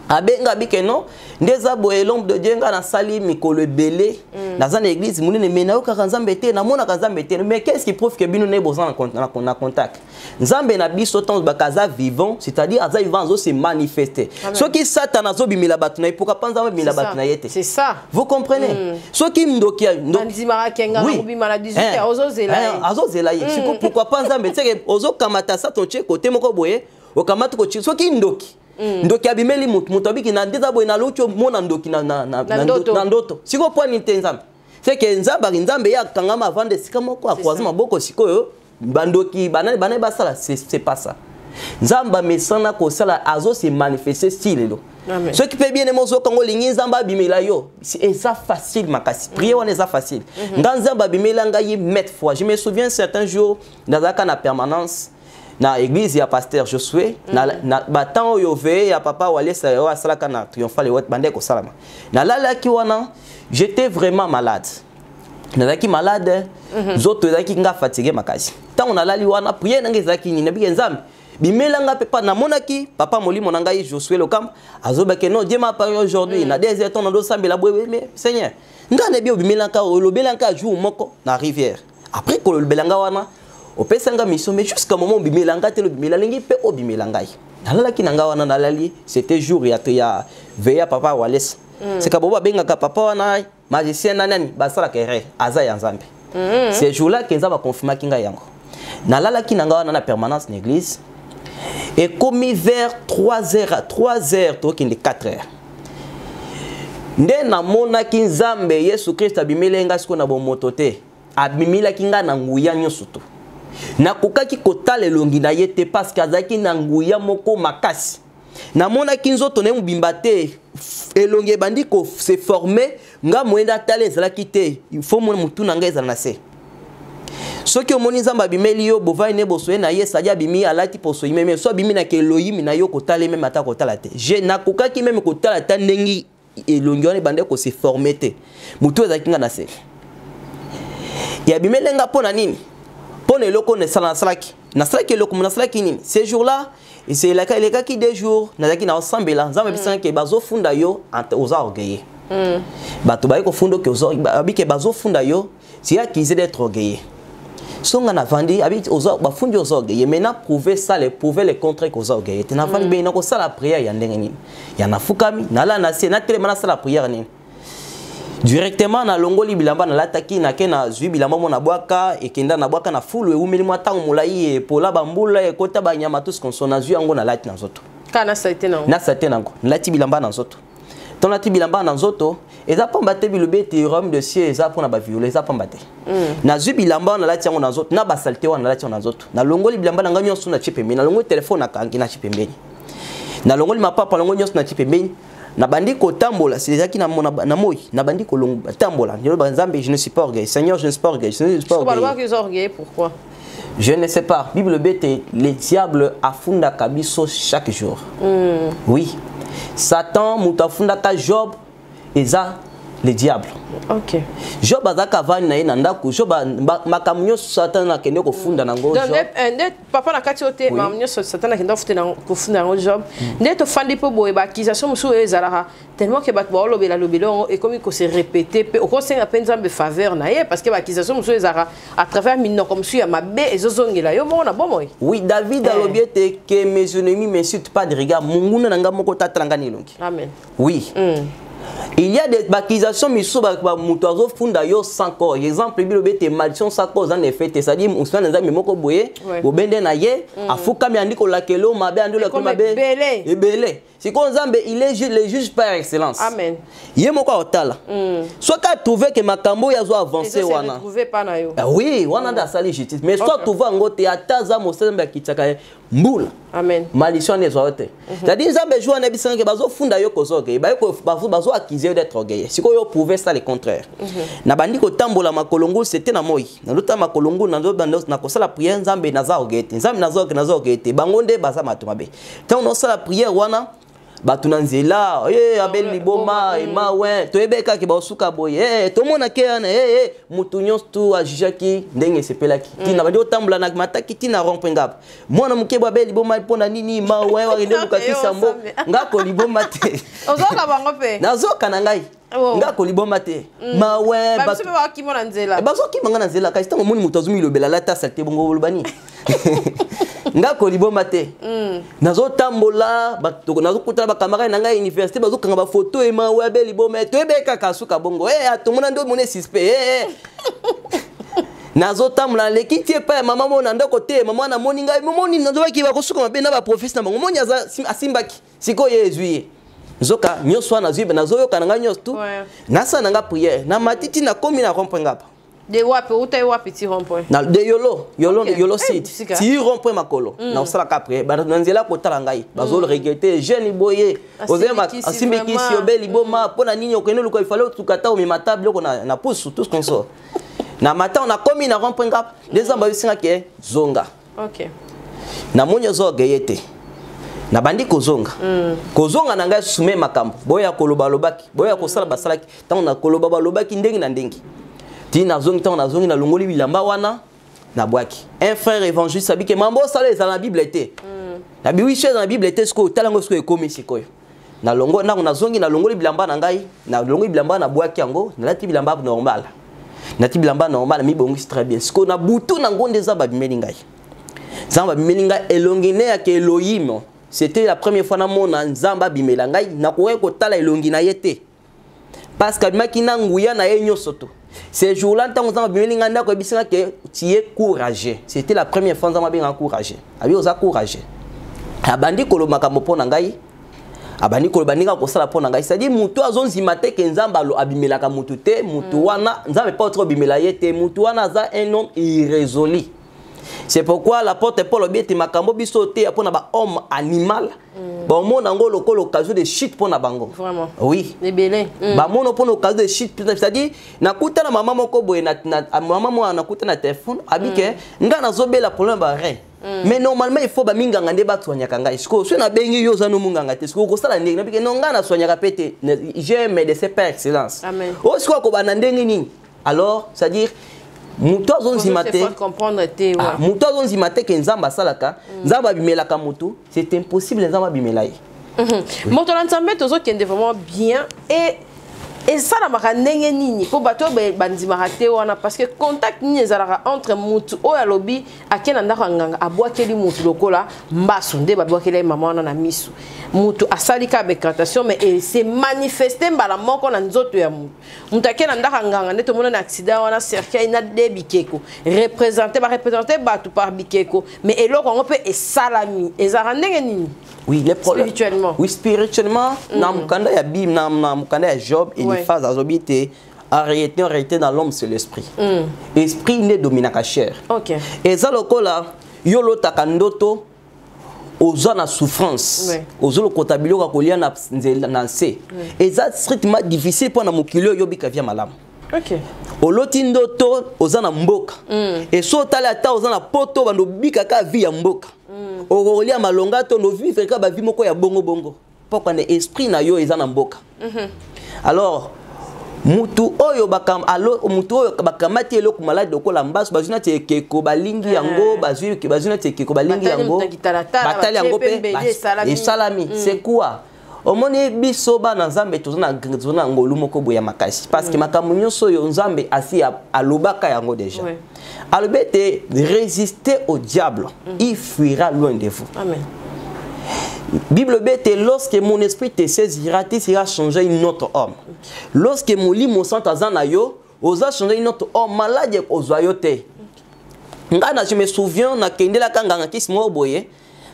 [SPEAKER 2] abenga bikeno ndeza boye l'ombre de Dieu nga na sali mikolo belé dans une église munene mena okaka Nzambe te na mona ka Nzambe te mais qu'est-ce qui prouve que bino ne besoin na contact Nzambe na biso temps bakaza vivant c'est-à-dire aza vivant zo se manifester ce qui Satan azo bimila batu na ipoka panza bimila batu na yete
[SPEAKER 3] c'est ça
[SPEAKER 2] vous comprenez ce qui mdokia
[SPEAKER 3] ndimara kenga na bimala 18 ozo
[SPEAKER 2] zela ye siko pourquoi pas Nzambe teke ozo kamata sa ton côté moko boye okamata ko ce qui ndoki ndoki abimeli mutu abiki na ndeza boye na lucho mona ndoki na ndoto siko point Nzambe c'est que Nzambe ya kangama vande sika moko akwaza maboko sikoyo bandoki banane basala c'est pas ça Nzamba mesana ko sala azo se manifester style ce qui peut bien emozo kango lingi Nzamba bimela yo c'est ça facile makasi prier on est ça facile Nzamba bimela ngai mettre fois je me souviens certains jours dans la permanence na église ya pasteur Josué na batan yo ve ya papa wale sa yo asala kana triomphal wet bande ko salama na lala ki wana j'étais vraiment malade nazaki malade zoto zaki nga fatigué makasi tant on alali wana prier nanga zaki ni nabi Nzambe bimela nga pepa na monaki papa molimo na ngai Josué lokam azobake no Dieu m'a parlé aujourd'hui na 2 heures ton ndo sambela bwe mais Seigneur nga ne bi obimela ka olobela ka jour moko na rivière après ko olobela nga wana opesanga mission mais jusqu'à moment bimelanga te bimelangi pe obimelangai nalalaki nanga wana nalali c'était jour ya veya papa Wallace c'est ka boba benga ka papa wana magicien nani basala kere aza ya Nzambe ce jour là kenza ba confirmer kinga yango nalalaki nanga wana na permanence l'église et comme vers 3h to kinde 4h nde na mona kinzambe Yesu Christ abimelenga siko na bomoto te abimila kinga na nguya nyoso to na kokaki kotala elongi na yete parce que azaki na nguya moko makasi na mona kinzoto ne mubimba te elongi bandi ko se former nga moenda tala ezalaki te il faut mona mutu na nga ezala na se soki omoni Nzamba bimeli yo bovai ne bosoye na ye sadia bimi alati poso imeme so bimi na ke Elohim na yo kotala même ata kotala te je na kokaki même kotala ta ndengi elongi wana bande ko se former te mutu ezalaki nga na se ya bimelenga pona nini pone loko ne salaki na salaki loko na salaki nini ces jours là et c'est la cas qui des jours nazaki na ensemble là Nzambe bisanga ke bazo funda yo oza orgueilleux bato ba ko fundo ke oza abike bazo funda yo c'est accusé d'être orgueilleux songa na vandi abiki oza ba fundi oza orgueilleux mais na prouver ça le prouver le contraire que oza orgueilleux te na vandi be na ko sala prière ya ndenge nini ya na fukami na la na se na tele na sala prière nini directement na longoli bilamba na lataki na ke na zui bilamba mo na bwaka ekenda na bwaka na fulu e umeli mwa tango molai e pola bambula e kota ba nyama tous konsona zui yango na lati na nzoto
[SPEAKER 3] kana saite nango
[SPEAKER 2] na saite nango lati bilamba na nzoto ton lati bilamba na nzoto eza pamba te bilobete royaume de ciel eza pona ba violer eza pamba te na zui bilamba na lati yango na nzoto na basalte wana na lati yango na nzoto na longoli bilamba na nganyo suna chipembe na longoli telefone na kangi na chipembe na longoli mapapa longoli nyonso na chipembe na bandi ko tambola c'est déjà qui na moi na bandi ko tambola Nzambe je ne suis pas orgueilleux Seigneur je ne suis pas orgueilleux je ne suis pas orgueilleux
[SPEAKER 3] pourquoi
[SPEAKER 2] Je ne sais pas. Bible bête, le diable afunda kabiso chaque jour. Oui. Satan mutafunda ka Job et ça le diable.
[SPEAKER 3] OK.
[SPEAKER 2] Job azaka vani na yena ndako. Job makamunyo Satan na kende ko funda nango Job.
[SPEAKER 3] Papa na kati ote mamunyo Satan na kende ko funda nango Job. Ndeto fandi po boye ba accusation musu ezalaka tellement que bat bo lobela lobelo et comme il se répéter pe au conseil à peine zambe faveur na ye parce que ba accusation musu ezalaka à travers minno comme si ya mabe ezozongela yo mona bomoy. Oui, David a lobiete que mes ennemis m'insultent pas de regard munguna nanga moko tatranga nilongi. Amen. Oui. Il y a des accusations miso ba mutozo funda yo sans corps. Exemple bible bete maldition sans cause en effet, c'est-à-dire on se nza moko boye, bo bende na ye, afuka mi andiko la kelo mabe andolo ko mabe. Ebele. C'est comme Nzambe, il est le juge par excellence. Amen. Yé moko otala. Soit ka trouver que makambo ya zo avancer wana. Trouver pas na yo. Oui, wana da sali justice. Mais soit trouver ngote ataza mosembe kitaka mbula. Amen. Maldition les autres. C'est-à-dire Nzambe joue na bisange bazo funda yo kozoke. Ba yo bazo accuser d'être orgueilleux. Si ko yo prouver ça le contraire. Na bandi ko tambola makolongo c'était na moi. Na lota makolongo na na ko sala prière Nzambe naza orgueilleux. Nzambe naza orgueilleux. Bangonde baza matumabe. Quand on sala prière wana batunanzela abel liboma ema we toyebeka ki basuka boye tomona ke ana mutu nyonso tu ajijaki ndenge sepelaki tina badi otambula na mataki tina rompengap mwana mukeba abel liboma pona nini ma we warinde lukatisa mbo ngako liboma te ozoka bango pe nazoka na ngai ngako liboma te ma we baso ba kimona nzela
[SPEAKER 2] baso kimanga na nzela kasi tango moni mutu azumi lobela lata salte bongo lobani ngako liboma te nazo tambola batoko nazo kutala ba camarade na ngai université bazo kanga ba photo e ma wa be liboma to ebeka kasuka bongo atomona ndo mone suspect nazo tambola lekiti pa mama mona ndako te mama na moni ngai moni nazo ba ki ba kosuka mabe na ba professeur na bango moni aza asimbaki siko yezuye zoka nyoswa na zibe nazo yoka na ngai nyos tu nasa na nga prière na matiti na komi na rompengapa
[SPEAKER 3] de wapi utai wapi ti rond-point
[SPEAKER 2] na de yolo site ti rond-point makolo na osala kapre ba nzela ko tala ngai bazolo regretter jeune boye ozema asimbiki si obeli boma pona nini okene luko ifalo tukata o mimatable ko na pousse tout ce qu'on sort na matin on a commis na rond-point gap les amba bisinga ke zonga. OK. Na monyo zogeyete na bandi kozonga kozonga na ngai sume makambo boya koloba lobaki boya kosala basalaki tant na koloba lobaki ndengi na ndengi tina zongi tant na zongi na longoli bilamba wana na bwaki un frère évangéliste sabi que mambo sala eza na bible te na biwi chez dans la bible te sko talango sko ekomi sikoyo na longo na zongi na longoli bilamba na ngai na longoli bilamba na bwaki yango na lati bilamba normal na ti bilamba normal mi bongi très bien sko na butu na ngonde za ba bimeli ngai zamba bimeli ngai elongine ya ke Elohim. C'était la première fois na mona nzamba bimela ngai na koye ko tala elongi na yete parce que makina nguya na yenyo soto ces jours-là tant nzamba bimeli ngai ndako bisinga ke tu es courageux. C'était la première fois nzamba binga courageux abi oza courageux abandi kolo makambo pona ngai abandi kolo bandika ko sala pona ngai c'est-à-dire mutu azonzima te ke nzamba lo abimela ka mutu te mutu wana nzamba pas trop bimela yete mutu wana za un homme irrésolu. C'est pourquoi l'apôtre Paul obéit makambo bisoté pour na homme animal. Bon mon nango loko l'occasion de shit pour na bango.
[SPEAKER 3] Vraiment.
[SPEAKER 2] Oui.
[SPEAKER 3] Libellé.
[SPEAKER 2] Ba mon pour l'occasion de shit, c'est-à-dire na kuta na maman moko boye na maman mo na kuta na téléphone abike nga na zobela problème ba rien. Mais normalement il faut ba minganga nde ba sonya kanga. Est-ce que na bengi yo za no munganga te? Est-ce que ko sala ndenge na bike no nga na sonya ka pété. J'ai médecin par excellence.
[SPEAKER 3] Amen.
[SPEAKER 2] O est-ce ko ba na ndenge nini? Alors, c'est-à-dire mutu azonzimate mutu azonzimate ke nzamba salaka nzamba bimelaka mutu c'est impossible nzamba bimela ye
[SPEAKER 3] moto na nzambe tozokende vraiment bien et ça na makandenge nini po bato bandimaka te wana parce que contact nini ezalaka entre mutu oyo alobi akena ndako nganga abwakeli mutu lokola mbasu nde babwakeli mama wana na misu mutu asalika bécantation mais il s'est manifesté mbala moko na nzoto ya mutu mutu akena ndako nganga nde tomona na accident wana cercueil na de bikeko représenter bato par bikeko mais eloko ngo pe esalami ezalaka ndenge nini.
[SPEAKER 2] Oui, les problèmes.
[SPEAKER 3] Spirituellement.
[SPEAKER 2] Oui, spirituellement, na mukanda ya Bim, na mukanda ya Job, et les phases azobité, arrêté dans l'homme c'est l'esprit. Esprit ne domine la chair.
[SPEAKER 3] OK.
[SPEAKER 2] Et ça lokola yolo takandoto oza na souffrance. Ozo lo kotabilo ka kolia na nse. Et ça strictement difficile pour na mukilo yobi ka via malam.
[SPEAKER 3] OK.
[SPEAKER 2] Oloti ndoto ozana mboka. Et so tala ta ozana poto bando bika ka vie ya mboka. Okolia malonga to no vivre ka ba vie moko ya bongo bongo. Pourquoi ne esprit na yo ezana mboka. Alors mutu oyo bakam alo mutu oyo bakamati eloko malade lokola mbaso bazuna te keko balingi yango bazui ke bazuna te keko balingi yango batali yango pe salami c'est quoi omoni biso bana nzambe tozona ngolu moko boya makasi parce que makambo nyonso yo nzambe asi alobaka yango déjà alobete résister au diable il fuira loin de vous.
[SPEAKER 3] Amen.
[SPEAKER 2] Bible bête, lorsque mon esprit te saisira, tu seras changé un autre homme. Lorsque mon lit, mon sang t'azanayo, osa changer un autre homme malade aux oyote. Ngana, je me souviens, na kende la kanga kis mo boye,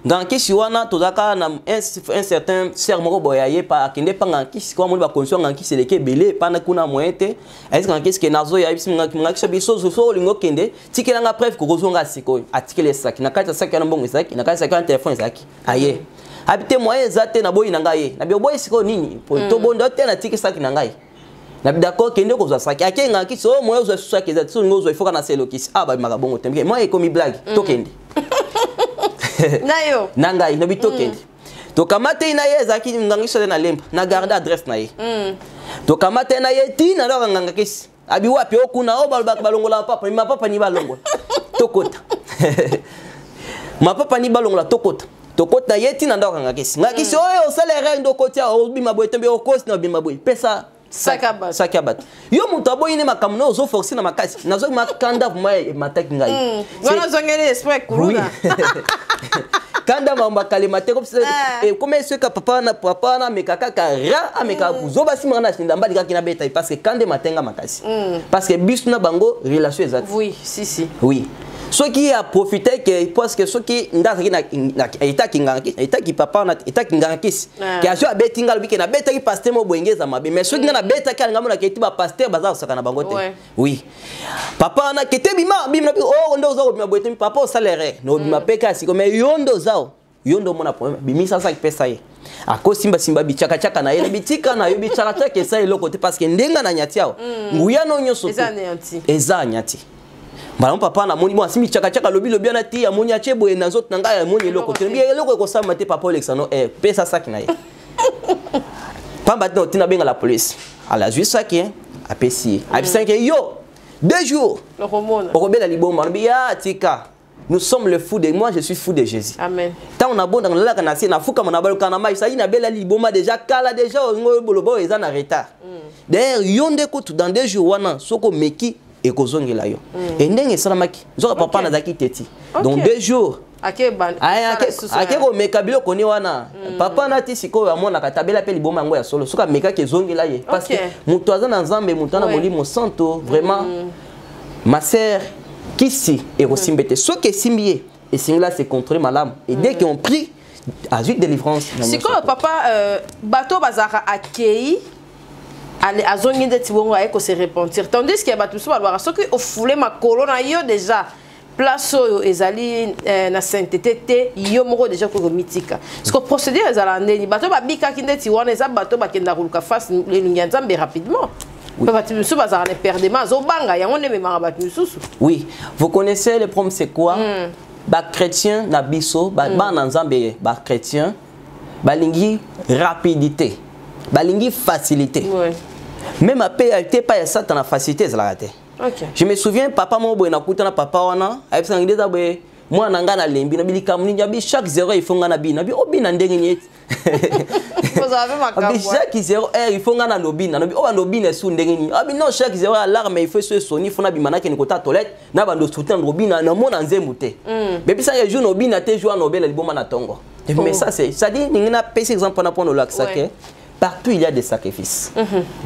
[SPEAKER 2] ngana kis wana tozaka na un certain serment boyaye pa kende pa ngana kis kwa mo ba conscient ngana kis leke belé pa na kuna moyete, est ngana kis ke nazo ya bis ngana kis biso so lingo kende, tikela nga preuve ko kozonga sikoy, atikele saki, na kata saki na mbongo saki, na kata saki na téléphone saki. Aye. Habite moyen zate na boyi nangaye na boyi siko nini po to bondo te na tiki saki nangaye na bidako kende ko za saki akenga ki so moyen zo saki zate so ngozo ifoka na selo kisi aba makabongo tembe moyen komi blague to kende
[SPEAKER 3] nayo
[SPEAKER 2] nangaye no bito kende to kamate na ye zaki ngangisho na lemba na garde adresse na ye to kamate na ye tina ndo nganga kisi abi wapi okuna o balongola papa ma papa ni balongola tokota ma papa ni balongola tokota tokota yeti na ndaka ngakisi ngakisi oyo salaire ndo kotia obima boy tembe okosi na obima boy pesa sakabat yo mutu aboyi ne makamno ozo forcer na makasi nazo makanda moi mataki ngai
[SPEAKER 3] wana zongeli esprit kuruna
[SPEAKER 2] kanda mamba kalimate comme ça et comme est-ce que papa na mekaka kara ameka zoba simana na ndamba dikaki na beta parce que kande matenga makasi parce que bisu na bango relation exacte
[SPEAKER 3] oui si
[SPEAKER 2] oui. Ceux qui a profité que parce que ceux qui na état qui papa na état qui ngangakis qui a joué betinga le week-end na beta qui pasteur mo boengeza mabe mais ceux qui na beta qui ngamo na kiti ba pasteur baza saka na bango te oui papa na kete bima na oh ndo zo bima boetem papa au salaire no bima peka siko mais yondo zao yondo mona problème bimi sasa ki pesa ye ako simba bichaka na ele bitika na yo bichaka ke sa eloko te parce que ndenga na nyatiao nguya no nyoso eza nyati Bala papa na moni mo asimi chaka lobi na ti ya moni achebo e nazo nanga ya moni eloko te bien eloko ko sama te papa Alexandre pesa saki na ye pamba te tina benga la police ala jui saki apesi apesa ke yo 2 jours
[SPEAKER 3] le romone
[SPEAKER 2] okobela liboma no ya tika nous sommes le fou de moi je suis fou de Jésus
[SPEAKER 3] amen
[SPEAKER 2] ta on a bon dans la kana na fuka mona baluka na mai sai na bela liboma déjà kala déjà ngo bolobo eza na retard d'ailleurs yonde ko tout dans 2 jours wana soko meki et kozongela yo et ndenge salamaki nzoka papa na zaki teti donc 2 jours ake ko meka bilo koni wana papa na ti siko ya mona katabela pe liboma ngo ya solo soka meka ke zongela ye parce que mutu azana nzambe mutu na molimo santo vraiment ma sœur kisi et rosimbete ce que simbié et singla se contrôler malamu et dès qu'ils ont pris à une délivrance
[SPEAKER 3] siko papa bato bazaka akei allez azongi de tibongo ayeko se repentir tandis que bato so balwa soki ofule makolo na yo déjà place oyo ezali na sainteté te yo moko déjà ko mitika parce que procédure ezala ndeni bato babika kinde ti wana eza bato bakenda kuluka face le nzambe rapidement.
[SPEAKER 2] Oui, vous connaissez le problème c'est quoi? Ba chrétien na biso ba nzambe ba chrétien balingi rapidité balingi facilité. Même après était pas ça dans la facilité ça la raté. Je me souviens papa mo boy na kuta na papa wana ayebisa ngideza boy moi nanga na lembi na bilika mninja bi chaque 0 il faut ngana bi na bi obina ndenge nyeti.
[SPEAKER 3] Vous avez ma
[SPEAKER 2] caméra. Chaque 0 heure il faut ngana lobina na bi o lobina su ndenge ni. Abi non chaque 0 alarme il faut se sonner faut na bi manaka ni kota toilette na bando soutenir lobina na mona nzembu te. Mais puis ça y jour lobina te jour nobel liboma na tongo. Mais ça c'est ça dit ngina pèse exemple na pono lac saké. Partout il y a des sacrifices.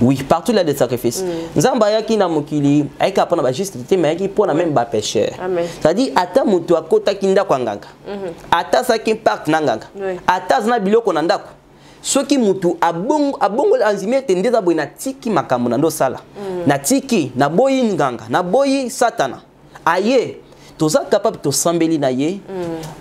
[SPEAKER 2] Oui, partout il y a des sacrifices. Nzamba yaki na mokili aika pona ba justice mais yaki pona même ba pécheur. C'est-à-dire ata mutu akota kinda kwa nganga. Ata saki part na nganga. Ata zna biloko na ndako. Soki mutu abongo anzime tendeza boy na tiki makambo na ndo sala. Na tiki na boyi nganga, na boyi satana. Aye toza capable to sambeli na ye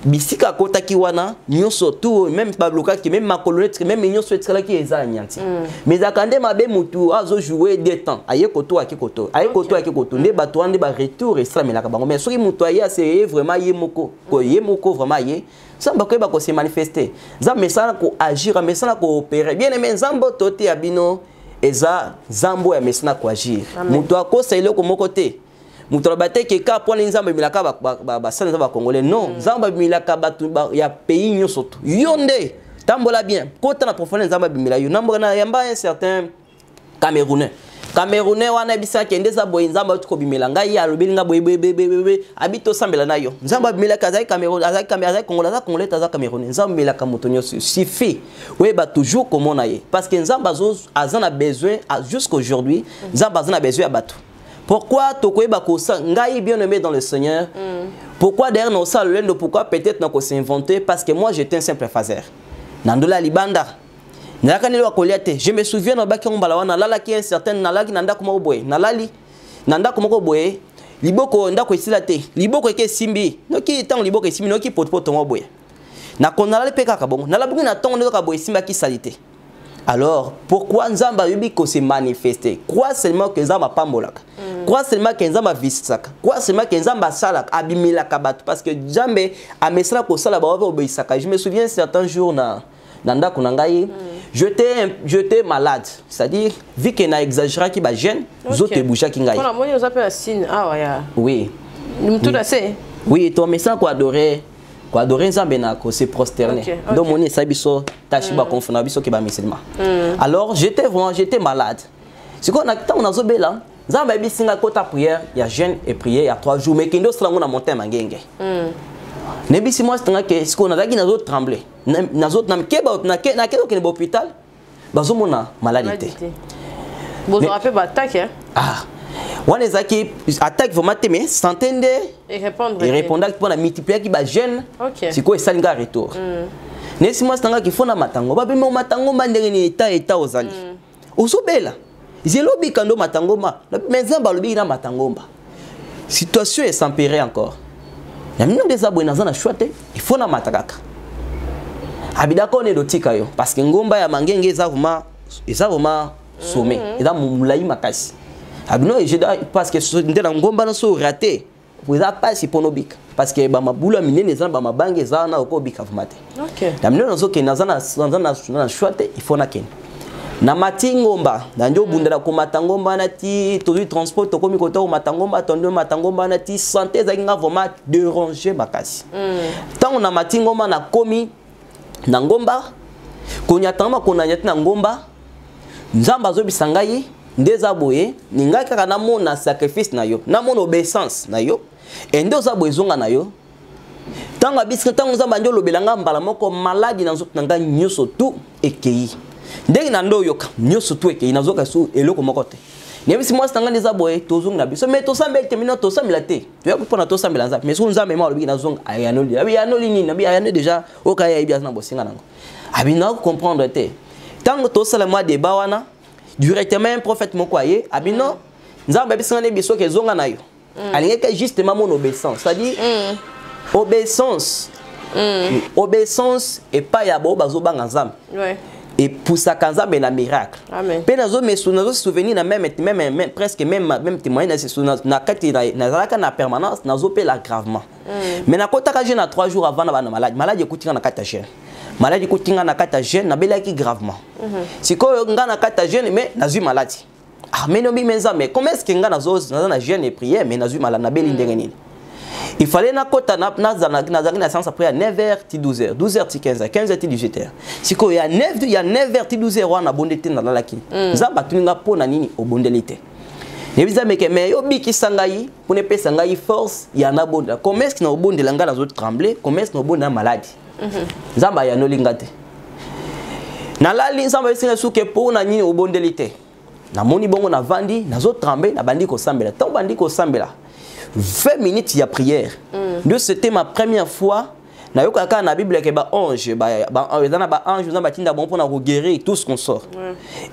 [SPEAKER 2] bisika kota ki wana nyonso tout même babloka ki même makolonete même nyonso etikala ki eza nyanti mais akande mabe mutu azo jouer des temps aye koto akikoto aye koto akikoto nde bato ande ba retour eslamelaka bango mais soki mutu aye c'est vraiment ye moko ko ye moko vraiment ye samba ko ba ko se manifester za mesana ko agir mesana ko opérer bien aimé nzambo tote abino eza zambo ya mesana ko agir mutu akosa ile ko moko te mutu abate ke ka pona nzambo milaka ba sana ba congolais non nzambo milaka batu ya pays nyonso to yonde tambola bien kota na profondeur nzambo bimila yo nambo na yamba un certain Camerounais wana bisa kende za boy nzamba tuko bimela ngai ya lobeli nga boy abito sambela na yo nzamba bimela kaza Cameroun azai Congolais taza Camerounais nzamba bimela ka motonyo suffit we ba toujours comme na ye parce que nzamba azana besoin jusqu'aujourd'hui nzamba azana besoin ya bato. Pourquoi tokoyeba kosa ngai bien aimé dans le Seigneur? Pourquoi derrière nos salles pourquoi peut-être na ko s'inventer parce que moi j'étais un simple fazer nandola libanda. Je me souviens dans baki mbala wana lala ki un certain nalaki nanda kuma boye nalali nanda kuma boye liboko ndako isilate liboko eke simbi noki tant liboko simbi noki potpoto mo boye na konala pe kaka bongo nalabuki na tongo ndoko boye simba ki salite. Alors pourquoi nzamba yubi ko se manifester? Crois seulement que nzamba pambolaka. Crois seulement que nzamba visaka. Crois seulement que nzamba salaka abimila kabatu parce que jambe a mesra ko sala ba obéisaka. Je me souviens certains jours nanda kunangai j'étais malade, c'est-à-dire vu que na exagéré qui ba gêne zote boucha ki ngai.
[SPEAKER 3] On a monné aux appels à signe ah ouais.
[SPEAKER 2] Oui.
[SPEAKER 3] Nous tout assez.
[SPEAKER 2] Oui, toi mais ça quoi adorer nzambe na ko se prosterner. Donc monné ça biso tashiba confondre biso ke ba musulman. Alors j'étais malade. C'est qu'on a tant on a zobela nzambe bisinga kota prière, il y a jeûne et prière il y a 3 jours mais kendo sala ngona montagne mangenge. Nebisi moi c'est que ce qu'on a dagi nazo trembler nazo na keba na keba ke l'hôpital bazo mona maladie.
[SPEAKER 3] Bozo rappel ba attaque hein.
[SPEAKER 2] Ah. Wana ezaki attaque vraiment mais s'entendre
[SPEAKER 3] et
[SPEAKER 2] répondre pour la multiplier qui ba jeune. C'est quoi ça nga retour. Nesi moi c'est que faut na matango ba bima matango mandenge ni eta ozali. Osobela. Zelobi kando matango ma mais nzamba lobi na matango ba. Situation est s'empirer encore. Il y a des abonnés dans la chouette, il faut na matakaka. Abidako ne dotika yo parce que ngomba ya mangenge eza vraiment sommet. Eza mulai makasi. Abino parce que ndela ngomba na so raté. Vous a pas si ponobika parce que ba mabula minene eza ba mabange eza na okobika vumate. OK. Damino nazo ke na chouette, il faut na ken. Na matingomba na ndio bundela ko matangomba na ti to transport to komi kota ko matangomba tondo matangomba na ti santé za nga vraiment déranger makasi tant na matingomba na komi na ngomba ko nyatama ko na nyata na ngomba nzamba zo bisangai ndeza boye ninga kaka na mona sacrifice na yo na mona obéissance na yo et ndo za boye zonga na yo tanga biska tanga nzamba ndio lobelanga mbala moko maladi na zo nanga nyoso tout ekei ndenge na ndo yoka nyoso tu eke inazoka su eloko mokote nebisi moi stanga neza boye tozungu na biso mais to sambel terminer to sambela te to ya kupona to sambela nza mais so nzambe ma lobi na zonga ayanoli abi yanoli nini abi ayane déjà okaya ibia na bosinga nango abi na comprendre te tango to sala moi de bawana directement un prophète moko aye abi no nzambe bisinga ne biso ke zonga na yo alingeka justement mon obéissance c'est-à-dire obéissance et pas ya bo bazo banga nzambe ouais. Et pour ça kanza ben la miracle. Amen. Pe nazo me souvenir na même presque même témoin na kati na permanence nazo pe la gravement. Mais na kota ka jeune na 3 jours avant na malade ekutinga na kata jeune. Malade ekutinga na kata jeune na belaki gravement. Siko nga na kata jeune mais nazu maladie. Ah mais no bi menza mais comment est-ce que nga nazo na jeune et prière mais nazu malade na beli ndenge nini? Il fallait na kota na séance après à 9h ti 12h 12h ti 15h 15h ti 18h siko ya 9h ti 12h wana bondete na lalaki nzamba tuninga pona nini obondelite nebiza meke me yo biki sangai pour ne pesa ngai force ya na bonda comment est-ce que na obondela nga na zo trembler comment est-ce que na obonda malade nzamba ya no lingate na lali nzamba esinga suke pona nini obondelite na moni bongo na vandi na zo trembler na bandi ko sambela tant bandi ko sambela 20 minutes de prière. Donc c'était ma première fois. Na yoka na Bible ke ba ange ange na batinda bon pour na guérir tout ce qu'on sort.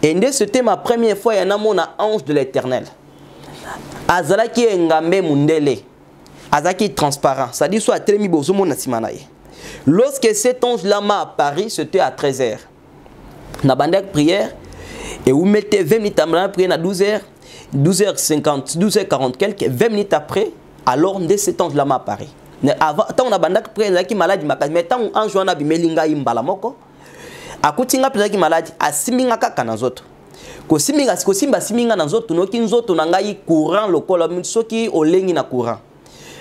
[SPEAKER 2] Et c'était ma première fois ya na mona ange de l'Éternel. Azala ki ngambe mundele. azaki transparent, c'est-à-dire soit telemi bozomo na simanaye. Lorsque cet ange-là m'a apparu, c'était à 13h. Na bandak prière et vous mettez 20 minutes à prière à 12h, 12h50, 12h40 quelques, 20 minutes après, alors de cet ange-là m'a apparu. Avant, tant on a bandak prière, il y a malade, mais tant on joue na bimelinga imbala moko, akutinga pizaki malade, asiminga kaka na zoto. Ko simba siminga na zoto, no ki nzoto na ngai courant lokola soki olengi na courant.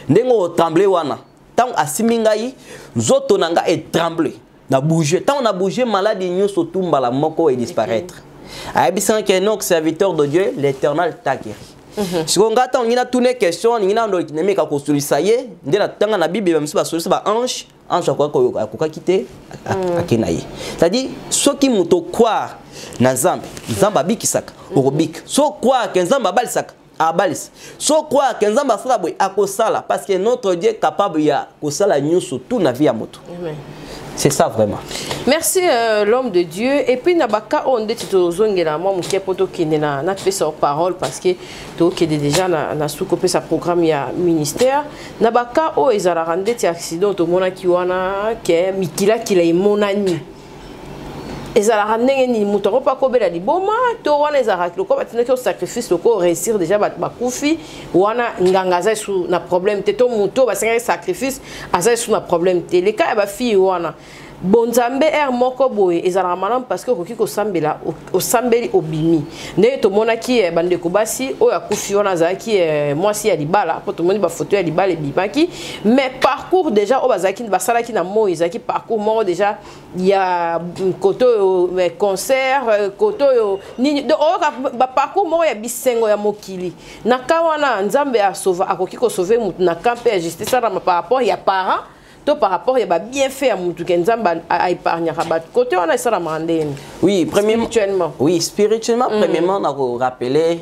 [SPEAKER 2] Ndengo tremblé wana. Tant asiminga yi zoto na nga est tremblé. Na bouger. Tant on a bougé, maladie nyoso tumba la moko et disparaître. Abisan que notre serviteur de Dieu, l'Éternel t'a guéri. Si on gata on a tourné question, on a ndo kineme ka kosuli saye, ndena tanga na Bible ba msiba soli ba ange kwa ko kite akenaye. C'est-à-dire ceux qui muto croire na Nzambe, Nzamba bikisaka, orobik. So croire que Nzamba balisaka, abalis. So croire que Nzamba sala boy akosala parce que notre Dieu est capable ya kosala nyuso tout na vie ya moto. Amen. C'est ça vraiment.
[SPEAKER 3] Merci l'homme de Dieu. Et puis nabaka on dit to zongela moi mon kepoto qui na fait sa parole parce que to qui déjà na sous-copé sa programme ya ministère nabaka o ezala rande ti accident to mona ki wana ke mikila kila imonani. Ezala rande ni mutoro pa kobela di boma to wana ezala ko batina ko sacrifice ko réussir déjà ba kufi wana nganga za su na problème te to muto ba sacrifice aza su na problème te le cas ba fille wana bonzambe moko boye ezala malam parce que koki ko sambela o sambeli obimi ne to mona ki bande ko basi o ya kufi wana za ki mwasi ya libala po to moni ba photo ya libala bimaki mais parcours déjà o bazaki basala ki na Moïse ki parcours moko déjà il y a koto concert koto ni de o ba parcours moko ya bisengo ya mokili na kawana nzambe a sauver akoki ko sauver mutu na campe ya justice par rapport ya parents par rapport à bien fait à Moutou Kenzamba à épargner à côté on a ça la mandine.
[SPEAKER 2] Oui, premièrement. Oui, spirituellement, premièrement, on a rappelé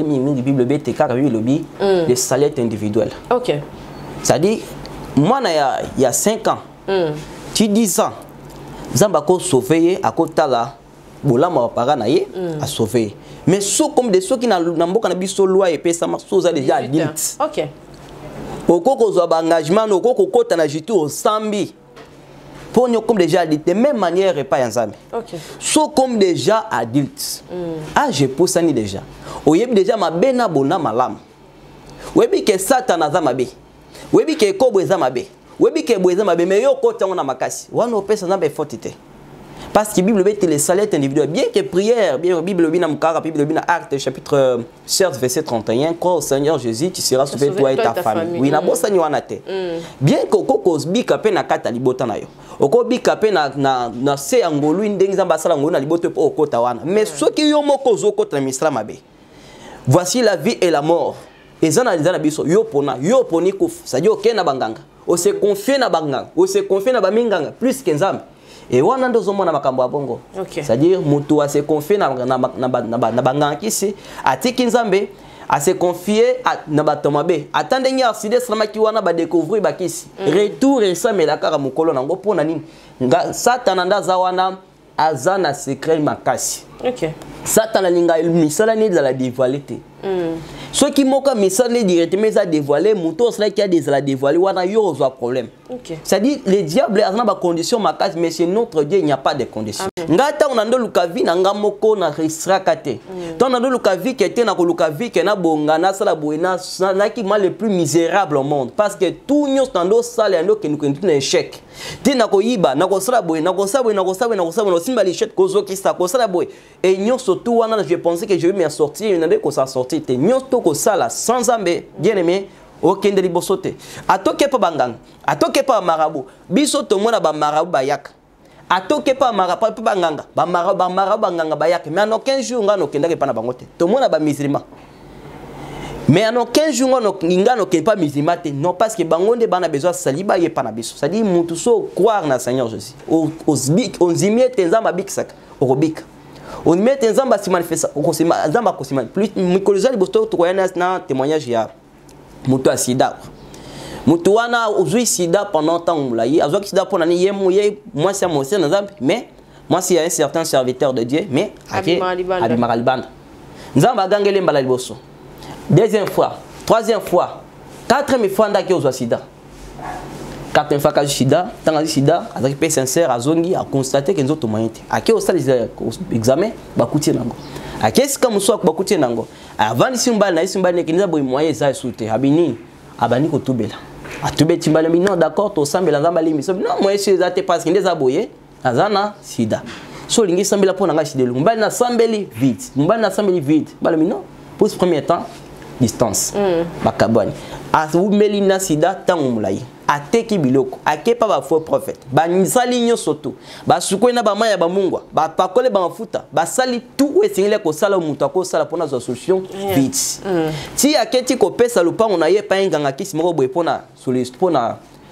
[SPEAKER 2] Mimi du Bible BTK le lobby les salaires individuels.
[SPEAKER 3] OK.
[SPEAKER 2] C'est-à-dire moi il y a 5 ans. Tu 10 ans. Zamba ko sauver à côté là. Bolama paranaye à sauver. Mais ceux comme des ceux qui n'ont pas na biso loi et pesa marso za déjà adultes.
[SPEAKER 3] OK.
[SPEAKER 2] Okoko zo ba engagement okoko kota na jitu au sambi pour nous comme déjà adultes de même manière et pas ensemble.
[SPEAKER 3] OK.
[SPEAKER 2] So comme déjà adultes. Ah je poussani déjà. Oyeb déjà ma bena bona malam. Webi ke Satan za mabe. Webi ke kobo za mabe. Webi ke boeza mabe mais yo kota na makasi. Wana opesa na be fortité. Parce que la Bible est les salaires individuels. Bien que prière, bien la Bible est Actes chapitre 16 verset 31, crois au Seigneur Jésus, tu seras sauvé toi et ta famille. Oui, na bossa ni wanate. Bien que kokos bika pe na kata libota na yo. Oko bika pe na se angolu ndengi za basala ngolu na liboto po okota wana. Mais ceux qui yo moko zo kota misla mabe. Voici la vie et la mort. Et zana biso yo poni kuf. Ça dit OK na banganga. O se confie na banganga. O se confie na baminganga plus que nzambe. Et on a deux hommes na makambo bongo. C'est-à-dire mutu a se confier na banganga kisi atiki nzambe a se confier na batomabe. Attendez ni accident sama ki wana ba découvrir bakisi. Retour et ça mais la kara mukolo nango pona nini. Satan nda za wana azana secret makasi.
[SPEAKER 3] OK.
[SPEAKER 2] Satan linga misala ni de la dévoilité. Ceux qui moka misala directement za dévoiler muto cela qui a des la dévoiler wana yo zo problème.
[SPEAKER 3] OK.
[SPEAKER 2] C'est-à-dire les diables a ba condition makasi mais c'est notre Dieu il n'y a pas de conditions. Ngata on ando lukavi na ngamoko na risrakate. Ton ando lukavi qui était na ko lukavi que na bongana sala boina na qui mal le plus misérable au monde parce que tout nyos ando sala ando que nous connaissons échec. Tina ko yiba na ko sala boina na ko sala no simba l'échec ko zo ki sa ko sala boy et nyos surtout wana je pensais que je vais m'en sortir une année ko ça sortir te nyos to ko sala sans ambe bien aimé aucun de libosote atoke pa banganga atoke pa marabu biso to mona ba marabu bayaka atoke pa marabu pa banganga ba marabu banganga bayaka mais en aucun jour ngano kendake pa na bangote to mona ba musulman mais en aucun jour ngano ke pas musulman te non parce que bangonde bana besoin saliba ye pa na biso ça dit mutu so croire na Seigneur Jésus on zimie tenzamba biksak orobika on met tenzamba si manifeste on se nzamba ko si plus mikoloza libosto to koyana na témoignage ya mutu sida mutu wana ozui sida pendant temps là yi azwa sida pona ni yemu moi c'est mon nzambe mais moi c'est un certain serviteur de Dieu mais Abimaralibanda nzamba gangele mbala liboso deuxième fois troisième fois 4e fois ndaki ozwa sida 4e fois kazi sida tanga sida azaki pe sincère azongi a constater que nzoto moyente ake osala examen bakutie nango ake sika muso bakutie nango avant simbali na simbali ne kinza boy moyen za soute abini abani ko tubela atube timbala non d'accord to sambela ngamba limi so non moi c'est zate parce que ndeza boye azana sida so lingi sambela pona nga sida mbali na sambeli vite bala non pour ce premier temps distance bakabani azumeli na sida tangu mulai ateki biloko akepa ba faux prophète ba nisali nyoso to ba sukwena ba maya ba mungwa ba pakole ba mafuta ba sali tout esingile ko sala mutu akosala pona za solution vite ti aketi ko pesa lupango na ye pa nganga kisi moko boye pona solution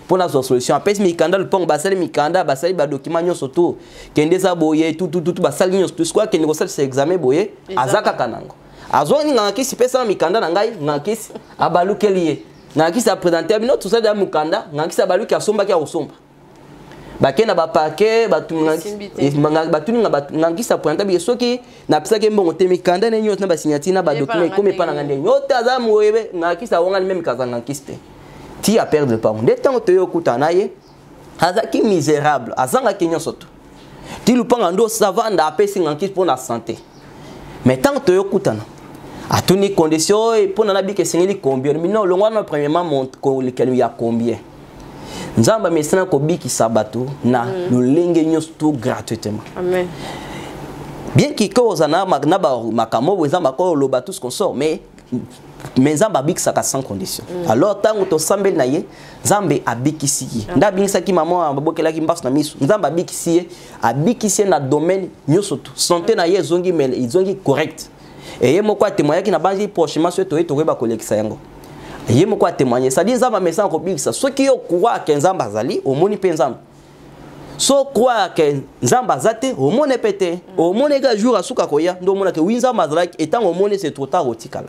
[SPEAKER 2] pona za solution apesi mikanda lupango ba sali mikanda ba sali ba document nyoso to kende za boye tout ba sali nyoso to quoi kende ko sala examen boye azaka kanango azoni nganga kisi pesa mikanda na ngai nganga kisi abalukeliye ngakisa présenter bino tout ça da mukanda ngakisa baluki asomba ki akosomba bakena ba paquet ngakisa présenter bi soki na pesa ke mbongo te mikanda ne nyota ba signature na ba document comme pas ngande nyota za moyebe ngakisa wonga même kaza ngakiste ti a perdre le temps de temps to yokuta naye azaki misérable azanga kenyo soto ti lupanga ndo savanda apesi ngakis pour la santé mais tant to yokuta na à toutes les conditions et pour n'aller que c'est combien mais non le roi non premièrement montre lequel il y a combien nzamba mesana ko biki sabato na le lenge nyos tout gratuitement amen bien qu'il cause na makamo wezamba ko loba tout ce qu'on sort mais nzamba biki saka sans condition alors tant to sambel na ye nzambe abiki siye ndabingisa ki maman abokela ki mbas na misu nzamba abiki siye na domaine nyos tout santé na ye zongi mel izongi correct et yemo kwa témoigner qui na bangi prochainement sur toi ba kolekisa yango yemo kwa témoigner ça dit nzamba message ko bikisa so ki yo croire que nzamba zali o moni penzamba so croire que nzamba zate o moni pété o moni ga jour asuka koya ndo mona que winzamba zali étant o moni c'est trop tard otikala